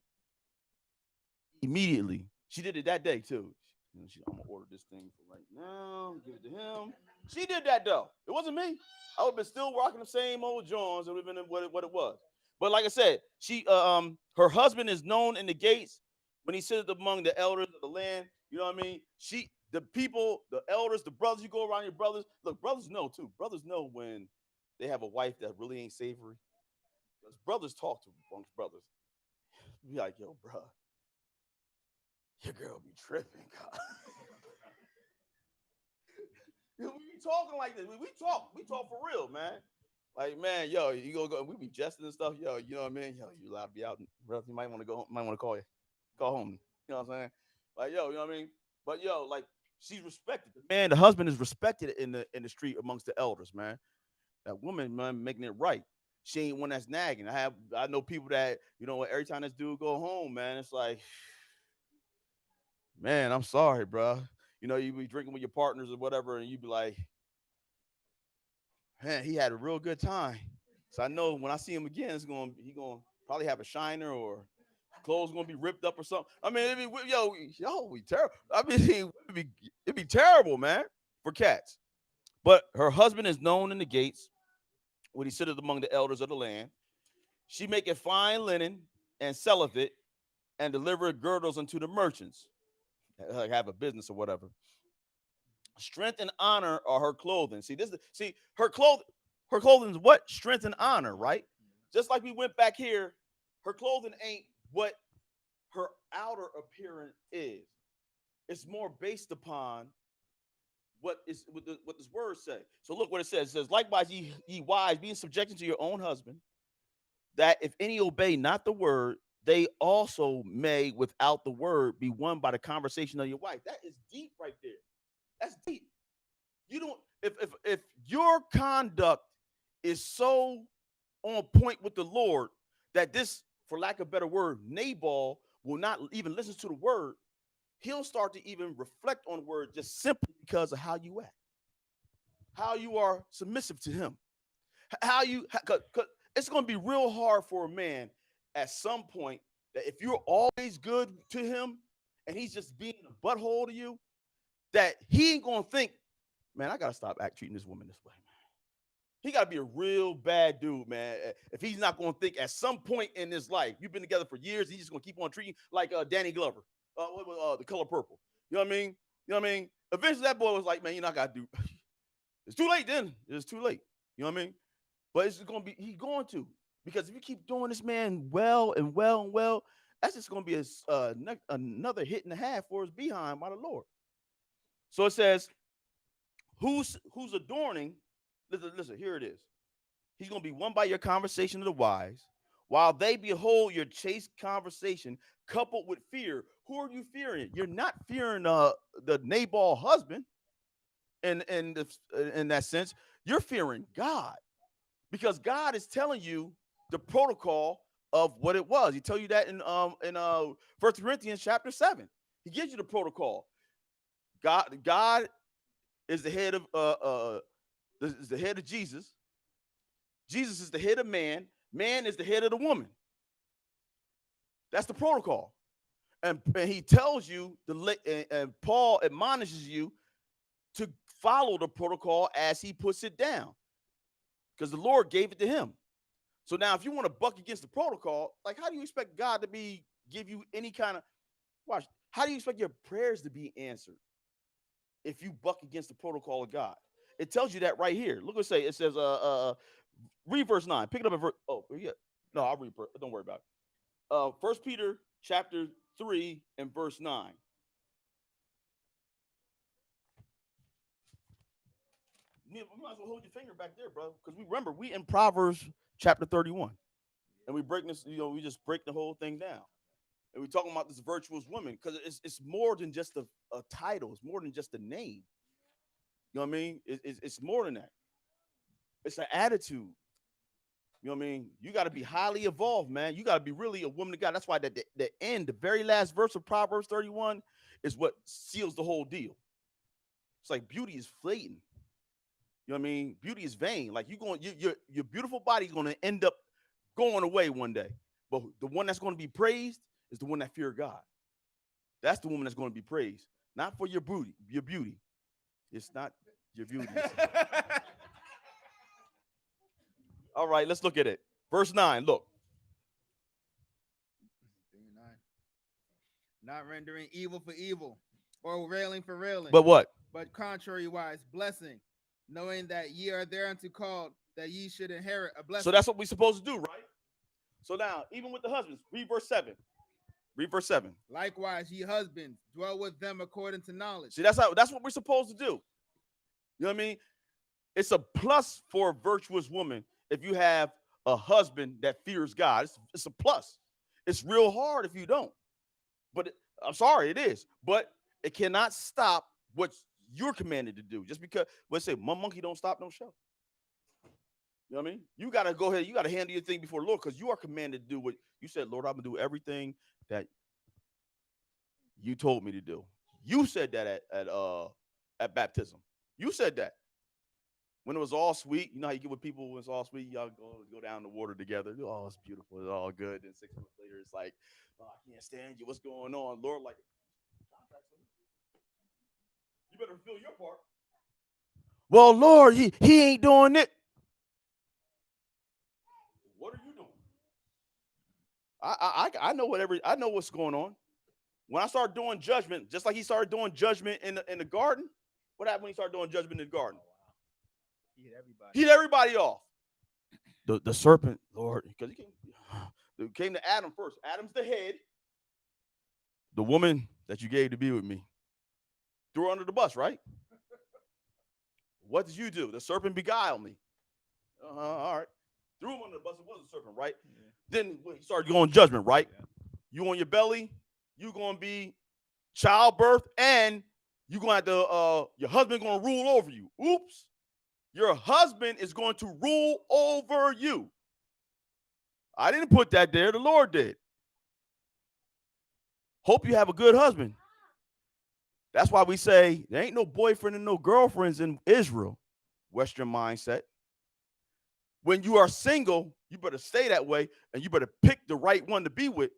Immediately, she did it that day too. I'm gonna order this thing for right now. Give it to him. She did that though. It wasn't me. I would have been still rocking the same old Johns. It would have been what it was. But like I said, her husband is known in the gates when he sitteth among the elders of the land. You know what I mean? The people, the elders, the brothers. You go around your brothers. Look, brothers know too. Brothers know when they have a wife that really ain't savory. Because brothers talk to amongst brothers. Be like, yo, bro, your girl be tripping, God. We be talking like this. We talk for real, man. Like, man, yo, you go. We be jesting and stuff, yo. You know what I mean? Yo, you allowed to be out, bro. You might want to go. Might want to call home. You know what I'm saying? Like, yo, you know what I mean? But yo, like, she's respected. Man, the husband is respected in the street amongst the elders, man. That woman, man, making it right. She ain't one that's nagging. I know people that every time this dude go home, man, it's like, man, I'm sorry, bro. You be drinking with your partners or whatever, and you be like, man, he had a real good time. So I know when I see him again, he gonna probably have a shiner or clothes gonna be ripped up or something. I mean, be terrible. I mean, it'd be terrible, man, for cats. But her husband is known in the gates when he sitteth among the elders of the land. She maketh fine linen and selleth it, and delivereth girdles unto the merchants. Like have a business or whatever. Strength and honor are her clothing. See her clothing is what? Strength and honor, right? Just like we went back here, her clothing ain't what her outer appearance is. It's more based upon what this word say. So look what it says. It says, likewise, ye wives, being subjected to your own husband, that if any obey not the word, they also may, without the word, be won by the conversation of your wife. That is deep right there. That's deep. You don't. If your conduct is so on point with the Lord that this, for lack of a better word, Nabal will not even listen to the word, he'll start to even reflect on the word just simply because of how you act, how you are submissive to him, how you, cause it's going to be real hard for a man at some point that if you're always good to him and he's just being a butthole to you, that he ain't going to think, man, I got to stop treating this woman this way. He got to be a real bad dude, man. If he's not going to think at some point in his life, you've been together for years, he's just going to keep on treating you like Danny Glover, The Color Purple. You know what I mean? You know what I mean? Eventually, that boy was like, man, you know, I got to do. It's too late then. It's too late. You know what I mean? But it's going to be, he's going to. Because if you keep doing this man well and well and well, that's just going to be another hit and a half for his behind by the Lord. So it says, who's adorning, listen, here it is. He's going to be won by your conversation of the wise, while they behold your chaste conversation coupled with fear. Who are you fearing? You're not fearing the Nabal husband in that sense. You're fearing God, because God is telling you the protocol of what it was. He tell you that in 1 Corinthians chapter 7. He gives you the protocol. God is the head of is the head of Jesus. Jesus is the head of man. Man is the head of the woman. That's the protocol. And he tells you, and Paul admonishes you to follow the protocol as he puts it down, because the Lord gave it to him. So now if you want to buck against the protocol, like, how do you expect God to give you any kind of, watch, how do you expect your prayers to be answered if you buck against the protocol of God? It tells you that right here. Look what it says. It says, read verse 9. Pick it up at verse, oh, yeah. No, I'll read, don't worry about it. 1 Peter chapter 3 and verse 9. You might as well hold your finger back there, bro, because we in Proverbs chapter 31, and we break this, we just break the whole thing down, and we're talking about this virtuous woman, because it's more than just a title. It's more than just a name. You know what I mean? It's more than that. It's an attitude. You know what I mean? You got to be highly evolved, man. You got to be really a woman of God. That's why the end, the very last verse of Proverbs 31 is what seals the whole deal. It's like beauty is fleeting. You know what I mean? Beauty is vain. Like, your beautiful body is going to end up going away one day. But the one that's going to be praised is the one that fears God. That's the woman that's going to be praised. Not for your beauty. Your beauty. It's not your beauty. All right, let's look at it. Verse 9, look. Not rendering evil for evil, or railing for railing. But what? But contrariwise, blessing, knowing that ye are thereunto called, that ye should inherit a blessing. So that's what we're supposed to do, right? So now, even with the husbands, read verse 7. Read verse 7. Likewise, ye husbands, dwell with them according to knowledge. See, that's what we're supposed to do. You know what I mean? It's a plus for a virtuous woman if you have a husband that fears God. It's a plus. It's real hard if you don't. But I'm sorry, it is. But it cannot stop what you're commanded to do. Just because, let's say, my monkey don't stop, no show. You know what I mean? You got to go ahead. You got to handle your thing before the Lord, because you are commanded to do what you said, Lord, I'm going to do everything that you told me to do. You said that at baptism. You said that. When it was all sweet, you know how you get with people when it's all sweet, y'all go down the water together. Oh, it's beautiful. It's all good. And 6 months later, it's like, oh, I can't stand you. What's going on? Lord, like, you better fulfill your part. Well, Lord, he ain't doing it. What are you doing? I know what's going on. When I start doing judgment, just like he started doing judgment in the garden, what happened when he started doing judgment in the garden? He hit everybody off. The serpent, Lord, because he came to Adam first. Adam's the head. The woman that you gave to be with me, threw her under the bus, right? What did you do? The serpent beguiled me. All right. Threw him under the bus. It was a serpent, right? Yeah. Then he started going judgment, right? Yeah. You on your belly, you going to be childbirth and You gonna have to your husband gonna rule over you. Oops. Your husband is going to rule over you. I didn't put that there, the Lord did. Hope you have a good husband. That's why we say there ain't no boyfriend and no girlfriends in Israel. Western mindset. When you are single, you better stay that way and you better pick the right one to be with.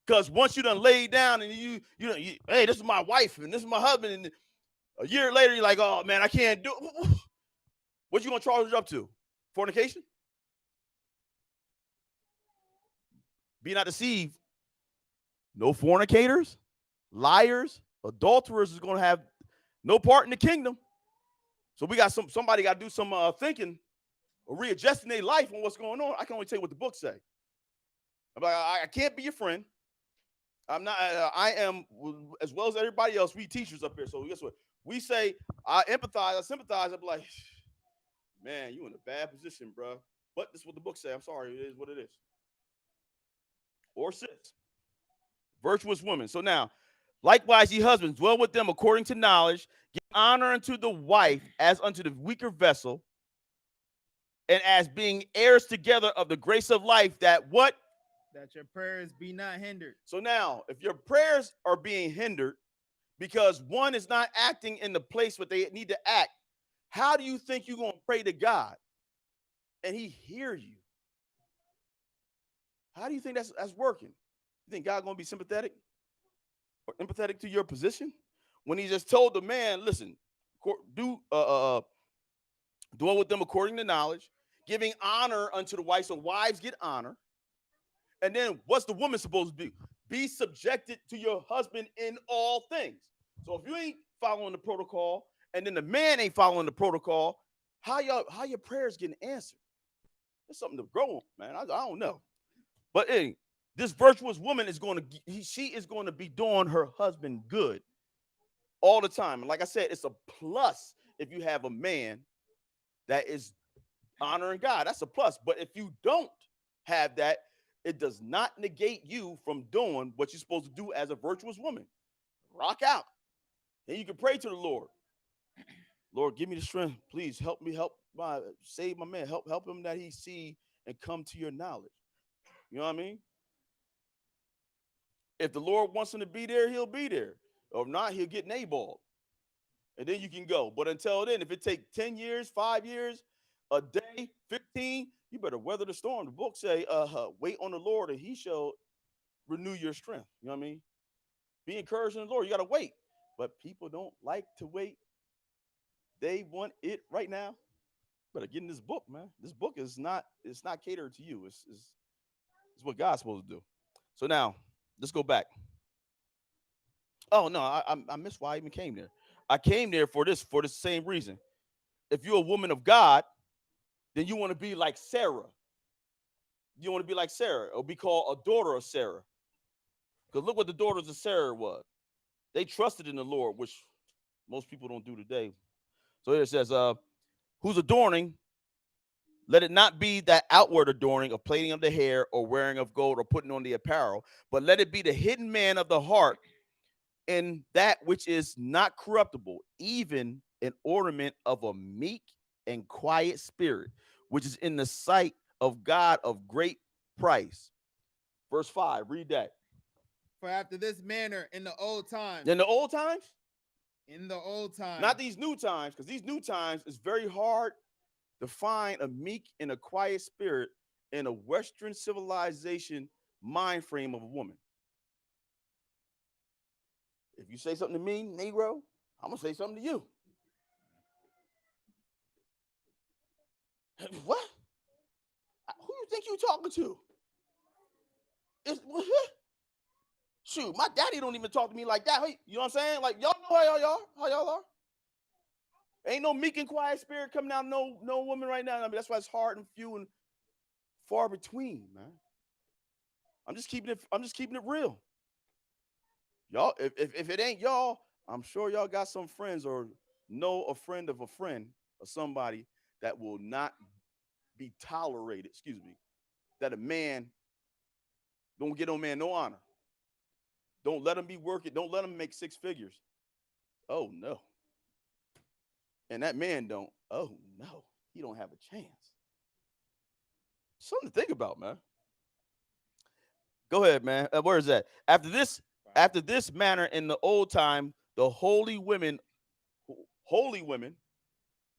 Because once you done laid down and hey, this is my wife and this is my husband, and a year later you're like, oh man, I can't do it. What you gonna charge it up to? Fornication? Be not deceived. No fornicators, liars, adulterers is gonna have no part in the kingdom. So we got somebody got to do some thinking or readjusting their life on what's going on. I can only tell you what the book say. I'm like, I can't be your friend. I'm not. I am as well as everybody else. We teachers up here, so guess what? We say I empathize, I sympathize. I'm like, man, you in a bad position, bro. But this is what the book say. I'm sorry, it is what it is. Or sis, virtuous woman. So now, likewise, ye husbands, dwell with them according to knowledge, give honor unto the wife as unto the weaker vessel, and as being heirs together of the grace of life, that what? That your prayers be not hindered. So now, if your prayers are being hindered because one is not acting in the place where they need to act, how do you think you're going to pray to God and he hear you? How do you think that's working? You think God going to be sympathetic or empathetic to your position when he just told the man, listen, do dwell with them according to knowledge, giving honor unto the wife, so wives get honor. And then what's the woman supposed to do? Be subjected to your husband in all things. So if you ain't following the protocol and then the man ain't following the protocol, how your prayers getting answered? It's something to grow on, man. I don't know. But hey, this virtuous woman is she is going to be doing her husband good all the time. And like I said, it's a plus if you have a man that is honoring God. That's a plus. But if you don't have that, it does not negate you from doing what you're supposed to do as a virtuous woman. Rock out. And you can pray to the Lord. Lord, give me the strength. Please help me, save my man. Help him that he see and come to your knowledge. You know what I mean? If the Lord wants him to be there, he'll be there. Or if not, he'll get nailed. And then you can go. But until then, if it takes 10 years, 5 years, a day, 15, you better weather the storm. The book say, wait on the Lord and he shall renew your strength. You know what I mean? Be encouraged in the Lord. You got to wait. But people don't like to wait. They want it right now. Better get in this book, man. This book is not, it's not catered to you. It's what God's supposed to do. So now, let's go back. Oh, no, I missed why I even came there. I came there for the same reason. If you're a woman of God, then you want to be like Sarah. You want to be like Sarah or be called a daughter of Sarah. Because look what the daughters of Sarah was. They trusted in the Lord, which most people don't do today. So here it says, whose adorning, let it not be that outward adorning of plaiting of the hair or wearing of gold or putting on the apparel, but let it be the hidden man of the heart in that which is not corruptible, even an ornament of a meek and quiet spirit, which is in the sight of God of great price. Verse 5, read that. For after this manner in the old times. In the old times? In the old times. Not these new times, because these new times is very hard to find a meek and a quiet spirit in a Western civilization mind frame of a woman. If you say something to me, Negro, I'm going to say something to you. What? Who you think you talking to? Shoot, my daddy don't even talk to me like that. You know what I'm saying? Like, y'all know how y'all are. Ain't no meek and quiet spirit coming out, no woman right now. I mean, that's why it's hard and few and far between, man. I'm just keeping it real. Y'all, if it ain't y'all, I'm sure y'all got some friends or know a friend of a friend or somebody that will not be tolerated, that a man don't get no man no honor. Don't let him be working. Don't let him make 6 figures. Oh no. And that man don't. Oh no. He don't have a chance. Something to think about, man. Go ahead, man. Where is that? After this manner in the old time, the holy women,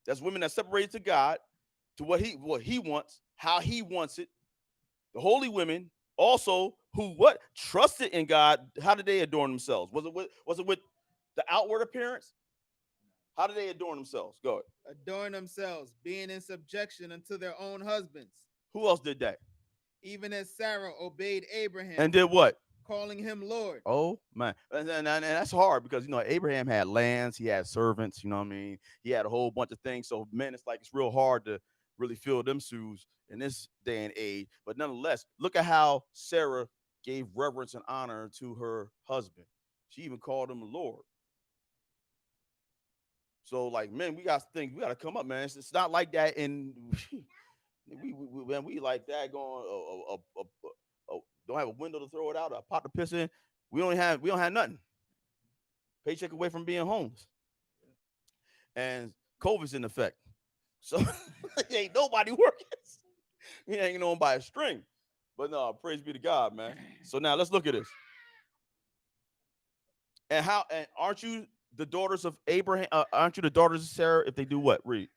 that's women that separated to God, to what he wants, how he wants it. The holy women also who what trusted in God. How did they adorn themselves? Was it with the outward appearance? How did they adorn themselves? Go ahead. Adorn themselves, being in subjection unto their own husbands, Who else did that? even as Sarah obeyed And Abraham, did what? calling him Lord. Oh man, and that's hard because Abraham had lands, he had servants, you know what I mean. He had a whole bunch of things. So man, it's like it's real hard to really fill them shoes in this day and age. But nonetheless, look at how Sarah gave reverence and honor to her husband. She even called him Lord. So like, man, we got to think, we got to come up, man. It's not like that in we like that going don't have a window to throw it out, a pot to piss in. We don't have nothing. Paycheck away from being homeless, and COVID's in effect. So ain't nobody working. He hanging on by a string. But no, praise be to God, man. So now let's look at this. And aren't you the daughters of Abraham? Aren't you the daughters of Sarah if they do what? Read.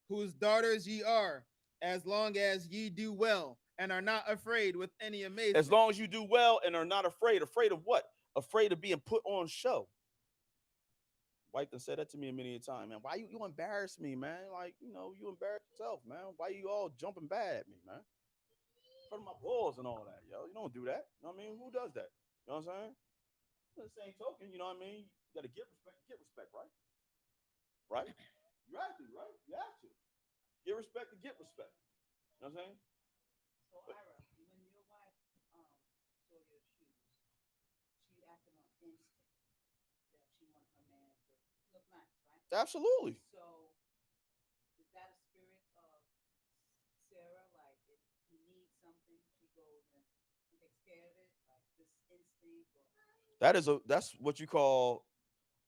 Whose daughters ye are, as long as ye do well, and are not afraid with any As amazement. long as you do well and are not afraid. Afraid of what? Afraid of being put on show. Wife done said that to me a million times, man. Why you embarrass me, man? Like, you embarrass yourself, man. Why you all jumping bad at me, man? In front of my balls and all that, yo. You don't do that. You know what I mean? Who does that? You know what I'm saying? The same token, you know what I mean? You gotta get respect, right? Right? You have to, right? You have to. Get respect to get respect. You know what I'm saying? So But Ira, when your wife saw your shoes, she acted on instinct that she wanted her man to look nice, right? absolutely. So is that a spirit of Sarah? Like if he needs something, she goes and takes care of it, like this instinct or That's what you call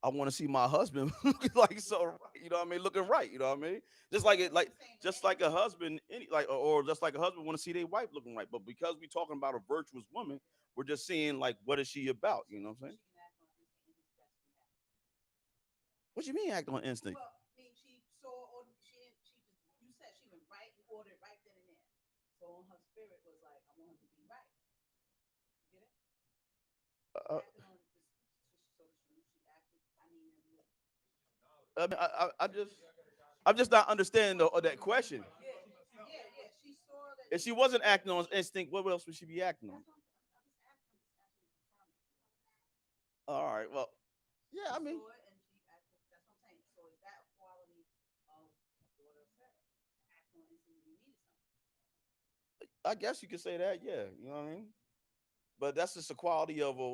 I want to see my husband looking like so right, you know what I mean, looking right, you know what I mean? Just like yeah, it but like I'm saying just like a husband any like or just like a husband want to see their wife looking right. But because we're talking about a virtuous woman, yeah. we're just seeing like what is she about, you know So what I'm saying? she can act on instinct and that's what happened. What you mean act on instinct? Well, I mean, she saw, or she just, you said she went right and ordered right then and there. So her spirit was like, I want him to be right. You get it? She Uh, acted on this. So she acted. I need him to look. I mean, I'm just not understanding that question. Yeah, yeah, yeah. She saw that If he she was wasn't doing. acting on instinct, what else would she be acting on? That's what I'm just asking. I'm just actually confirming. All right, well, yeah, She I mean, saw it and she acted. That's what I'm saying. So is that a quality of a daughter of Sarah? Act on instinct when you needed something. I guess you could say that, yeah, you know what I mean? But that's just a quality of a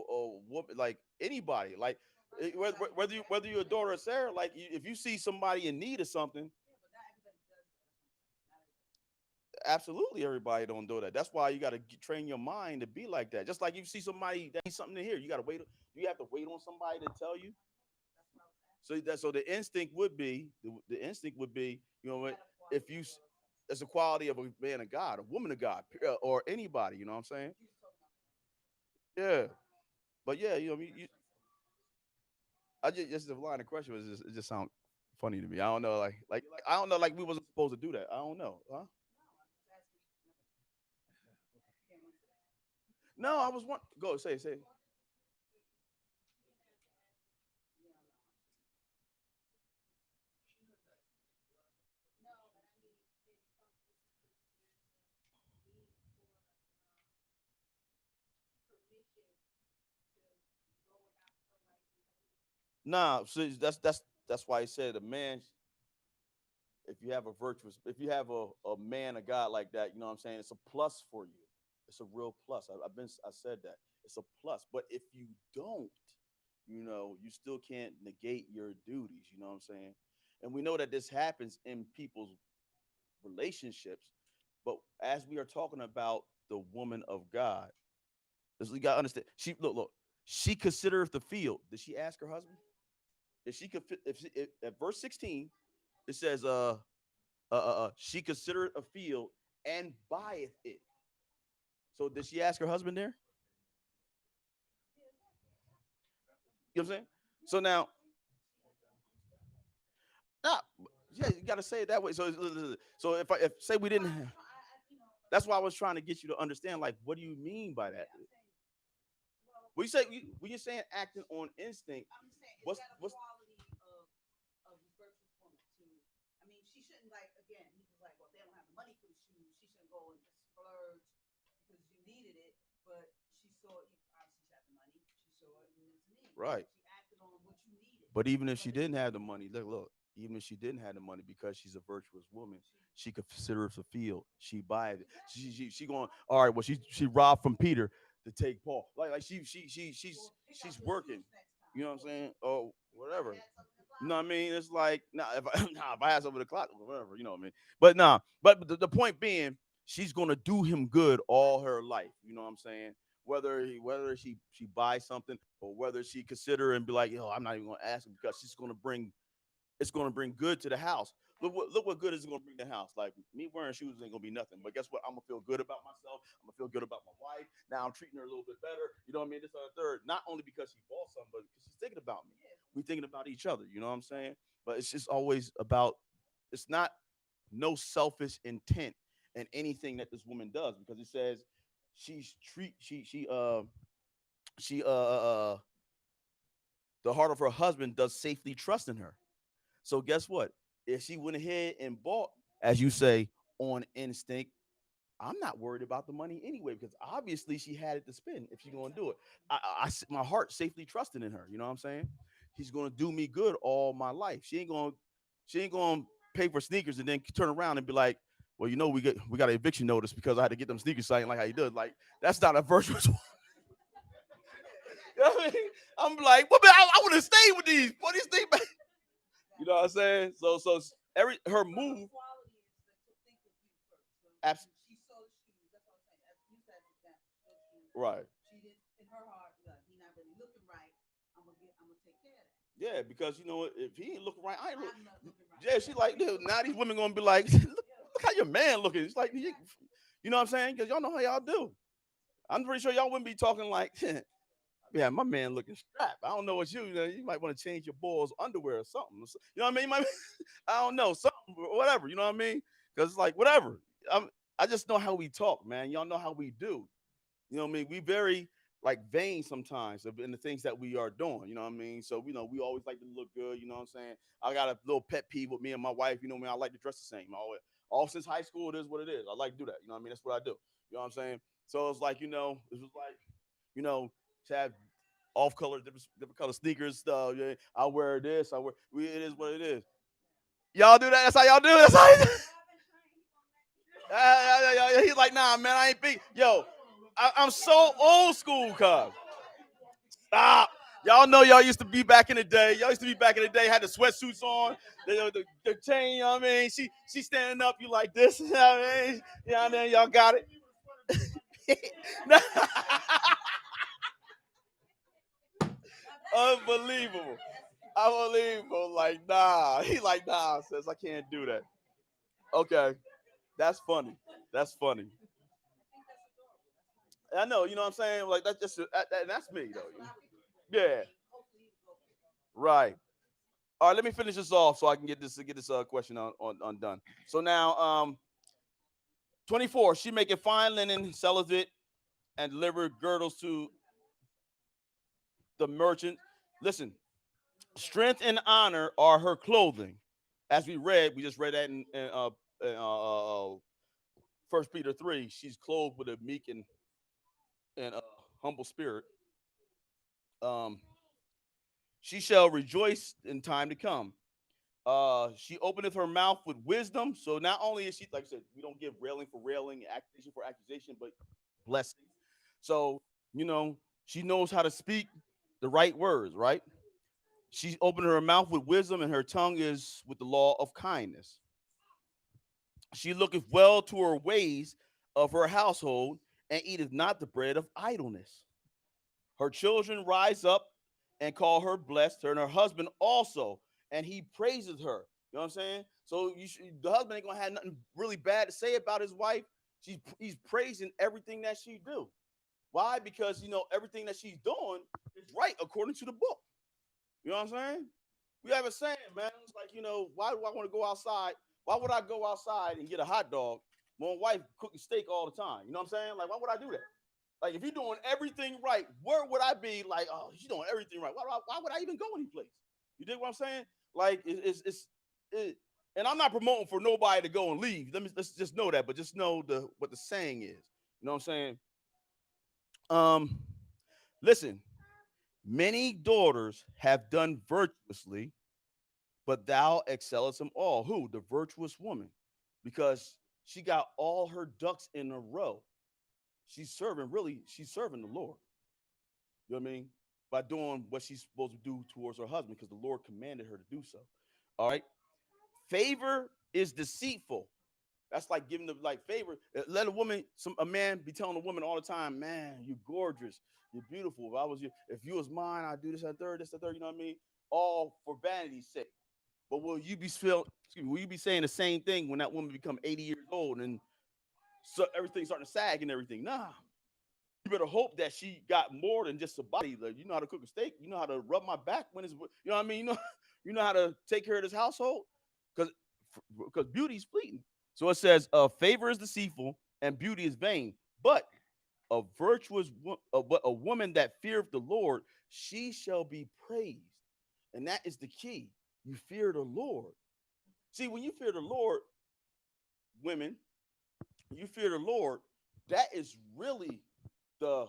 woman, like anybody, like Right, but whether not everybody whether you acts whether like you're a that. daughter of Sarah, like if you see somebody in need of something, Yeah, but not everybody does that. That's what I'm saying. Not everybody. absolutely everybody don't do that. That's why you got to train your mind to be like that. Just like you see somebody that needs something to hear, you got to wait. You have to wait on somebody to tell you. That's what I was asking. So the instinct would be the instinct would be, Is what that a if quality of you a s- daughter of Sarah? it's a quality of a man of God, a woman of God, or anybody. You know what I'm saying? You just talking about the woman. Yeah, but yeah, That's what I'm saying. I just the line of question was just it just sound funny to me. I don't know, like I don't know, like we wasn't supposed to do that. I don't know, huh? No, I'm just asking. Never mind. You can't answer that. No, I was one. Go say. Yeah, no, I'm just. No, but I mean, maybe some instances there's a need for permission to go about her life whenever you need. Nah, so that's why he said a man. If you have a man, a God like that, you know what I'm saying? It's a plus for you. It's a real plus. I said that. It's a plus. But if you don't, you still can't negate your duties. You know what I'm saying? And we know that this happens in people's relationships. But as we are talking about the woman of God, this you gotta understand. She look. She considereth the field. Did she ask her husband? if she could, if, she, if at verse 16 it says, she considered a field and buyeth it. So did she ask her husband there? You know what I'm saying? So now, nah, yeah, you got to say it that way. So if say we didn't, have, that's why I was trying to get you to understand. Like, what do you mean by that? When you say when you're saying acting on instinct, I'm saying, is what's that a what's quality of this virtuous woman to? I mean, she shouldn't like again. He was like, well, if they don't have the money for the shoes, she shouldn't go and just splurge because you needed it. But she saw you obviously she had the money. She saw it and it's a need. right? She acted on what you needed. But even if she Whether didn't have the money, look, even if she didn't have the money, because she's a virtuous woman, she could consider it a field. She buy it. She going, all right. Well, she robbed from Peter to take Paul. Like she's working. You know what I'm saying? Or whatever. You know what I mean? It's like nah, if I nah, if I had something in the closet, whatever. You know what I mean? But nah. But the point being, she's gonna do him good all her life. You know what I'm saying? Whether she buys something or whether she consider and be like, yo, I'm not even gonna ask him because she's gonna bring it's gonna bring good to the house. Look what good is it gonna bring to the house. Like me wearing shoes ain't gonna be nothing. But guess what? I'm gonna feel good about myself. I'm gonna feel good about my wife. Now I'm treating her a little bit better. You know what I mean? This other third. Not only because she bought something, but because she's thinking about me. We thinking about each other. You know what I'm saying? But it's just always about. It's not no selfish intent in anything that this woman does because it says she's treat she the heart of her husband does safely trust in her. So guess what? If she went ahead and bought, as you say, on instinct, I'm not worried about the money anyway because obviously she had it to spend if she's going to do it. My heart safely trusting in her. You know what I'm saying? He's going to do me good all my life. She ain't going to pay for sneakers and then turn around and be like, well, we got an eviction notice because I had to get them sneakers. So I ain't like how you did. Like that's not a virtuous. You know what I mean? I'm like, well, man, I would have stayed with these. What these things? You know what I'm saying? So every her move. quality is like to think of you first. So Abs- she saw the shoes. That's what I'm saying. As you said, example, those shoes. right. She did in her heart. Like, he not really looking right. I'm gonna take care of that. Yeah, because you know what? If he ain't looking right, I ain't look. I'm not looking right. Yeah, she like dude, now these women gonna be like, look how your man looking. It's like you know what I'm saying? Because y'all know how y'all do. I'm pretty sure y'all wouldn't be talking like, yeah, my man looking strapped. I don't know what you might want to change your balls underwear or something. You know what I mean? You might, I don't know something, whatever. You know what I mean? Because it's like whatever. I'm, I just know how we talk, man. Y'all know how we do. You know what I mean? We very like vain sometimes in the things that we are doing. You know what I mean? So we always like to look good. You know what I'm saying? I got a little pet peeve with me and my wife. You know what I mean? I like to dress the same. All since high school, it is what it is. I like to do that. You know what I mean? That's what I do. You know what I'm saying? So it's like it was like to have off color, different color sneakers. Yeah, I wear this. It is what it is. Y'all do that? That's how y'all do it. That's how you do it. He's like, nah, man, I ain't be. Yo, I'm so old school, cuz. Stop. Y'all know y'all used to be back in the day. Y'all used to be back in the day, had the sweatsuits on, the chain, you know what I mean? She standing up, you like this, you know what I mean? You know what I mean? Y'all got it. Unbelievable. Unbelievable. Like, nah. He like, nah, says I can't do that. Okay. That's funny. That's funny. I know, you know what I'm saying? Like that's just that's me though. Yeah. Right. All right, let me finish this off so I can get this question on done. So now 24, she maketh fine linen, selleth it, and deliver girdles to the merchant. Listen, strength and honor are her clothing. As we just read that in 1 Peter 3. She's clothed with a meek and humble spirit. Um, she shall rejoice in time to come. She openeth her mouth with wisdom. So not only is she, like I said, we don't give railing for railing, accusation for accusation, but blessing. So, she knows how to speak the right words, right? She opened her mouth with wisdom, and her tongue is with the law of kindness. She looketh well to her ways of her household, and eateth not the bread of idleness. Her children rise up and call her blessed, her and her husband also, and he praises her. You know what I'm saying? So the husband ain't gonna have nothing really bad to say about his wife. He's praising everything that she do. Why? Because everything that she's doing is right according to the book. You know what I'm saying? We have a saying, man. It's like, why do I want to go outside? Why would I go outside and get a hot dog when my wife cooking steak all the time? You know what I'm saying? Like, why would I do that? Like, if you're doing everything right, where would I be? Like, oh, she's doing everything right. Why would I even go any place? You dig what I'm saying? Like, it, and I'm not promoting for nobody to go and leave. Let's just know that, but just know what the saying is. You know what I'm saying? Um, Listen, many daughters have done virtuously, but thou excellest them all. Who? The virtuous woman, because she got all her ducks in a row. She's serving the Lord. You know what I mean? By doing what she's supposed to do towards her husband, because the Lord commanded her to do so. All right. Favor is deceitful. That's like giving the like favor. Let a man be telling a woman all the time, man, you're gorgeous, you're beautiful. If you was mine, I'd do this and third, this and third. You know what I mean? All for vanity's sake. But will you be saying the same thing when that woman become 80 years old and so everything's starting to sag and everything? Nah. You better hope that she got more than just a body. Like, you know how to cook a steak. You know how to rub my back when it's, you know what I mean? You know how to take care of this household, because beauty is fleeting. So it says, favor is deceitful and beauty is vain, but but a woman that feareth the Lord, she shall be praised. And that is the key. You fear the Lord. See, when you fear the Lord, women, you fear the Lord, that is really the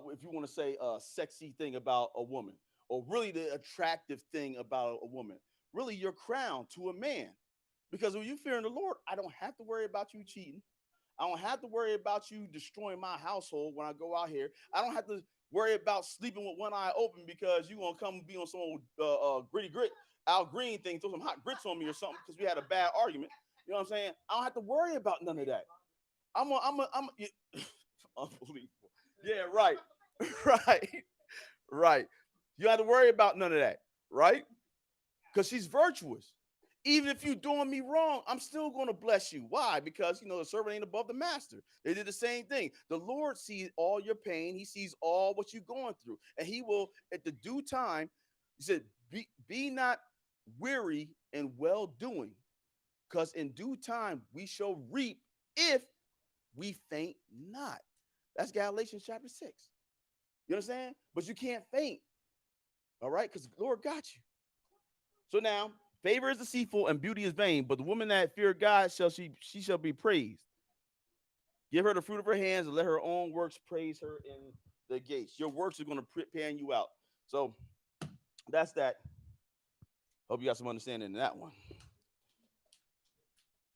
if you want to say a sexy thing about a woman, or really the attractive thing about a woman, really your crown to a man. Because when you fear the Lord, I don't have to worry about you cheating. I don't have to worry about you destroying my household when I go out here. I don't have to worry about sleeping with one eye open because you're going to come be on some old gritty grit, Al Green thing, throw some hot grits on me or something because we had a bad argument. You know what I'm saying? I don't have to worry about none of that. Unbelievable. Yeah, right. Right. Right. You don't have to worry about none of that. Right? Because she's virtuous. Even if you're doing me wrong, I'm still going to bless you. Why? Because, the servant ain't above the master. They did the same thing. The Lord sees all your pain. He sees all what you're going through. And he will, at the due time, he said, be not weary in well doing, because in due time we shall reap if we faint not. That's Galatians chapter 6. You understand? But you can't faint. All right? Because the Lord got you. So now, favor is deceitful and beauty is vain, but the woman that fear God she shall be praised. Give her the fruit of her hands and let her own works praise her in the gates. Your works are going to pan you out. So that's that. Hope you got some understanding in that one.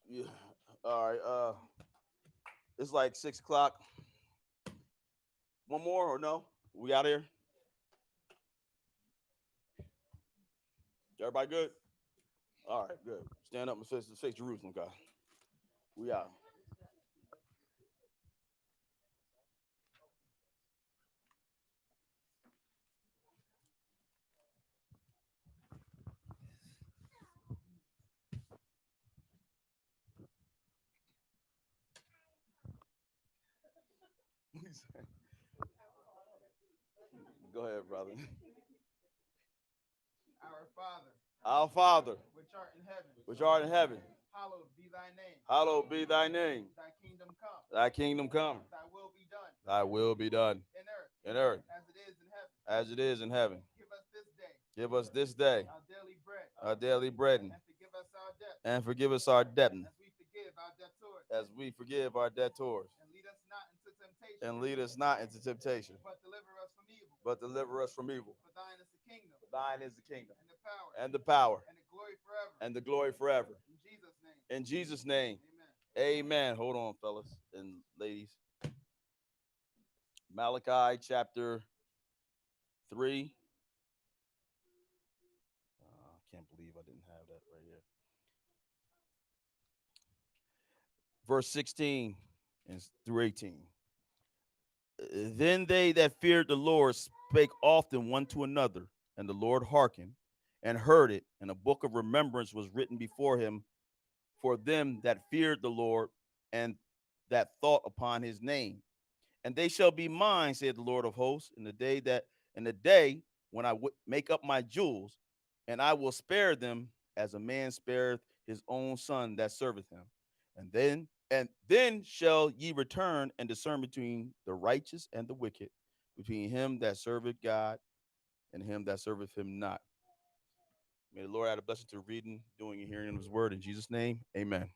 Yeah. All right. It's like 6 o'clock. One more or no? We out here? Everybody good? All right, good. Stand up and face Jerusalem, God. We out. Go ahead, brother. Our Father, Our Father, which art in heaven, which art in heaven, hallowed be thy name. hallowed be thy name. Thy kingdom come. Thy kingdom come. Thy will be done. Thy will be done In earth. in earth As it is in heaven. as it is in heaven. Give us this day. Give us this day Our daily bread. our daily bread, And forgive us our debts. and forgive us our debt As we forgive our debtors. as we forgive our debtors. And lead us not into temptation. And lead us not into temptation, But deliver us from evil. but deliver us from evil. For thine is the kingdom. For thine is the kingdom, And the power. and the power, And the glory forever. and the glory forever. In Jesus' name. In Jesus' name. Amen. Amen. Hold on, fellas and ladies. Malachi chapter 3. I can't believe I didn't have that right here. Verse 16 and through 18. Then they that feared the Lord spake often one to another, and the Lord hearkened and heard it, and a book of remembrance was written before him for them that feared the Lord and that thought upon his name. And they shall be mine, said the Lord of hosts, in the day when make up my jewels, and I will spare them as a man spareth his own son that serveth him. And then shall ye return and discern between the righteous and the wicked, between him that serveth God and him that serveth him not. May the Lord add a blessing to reading, doing, and hearing of his word. In Jesus' name, amen.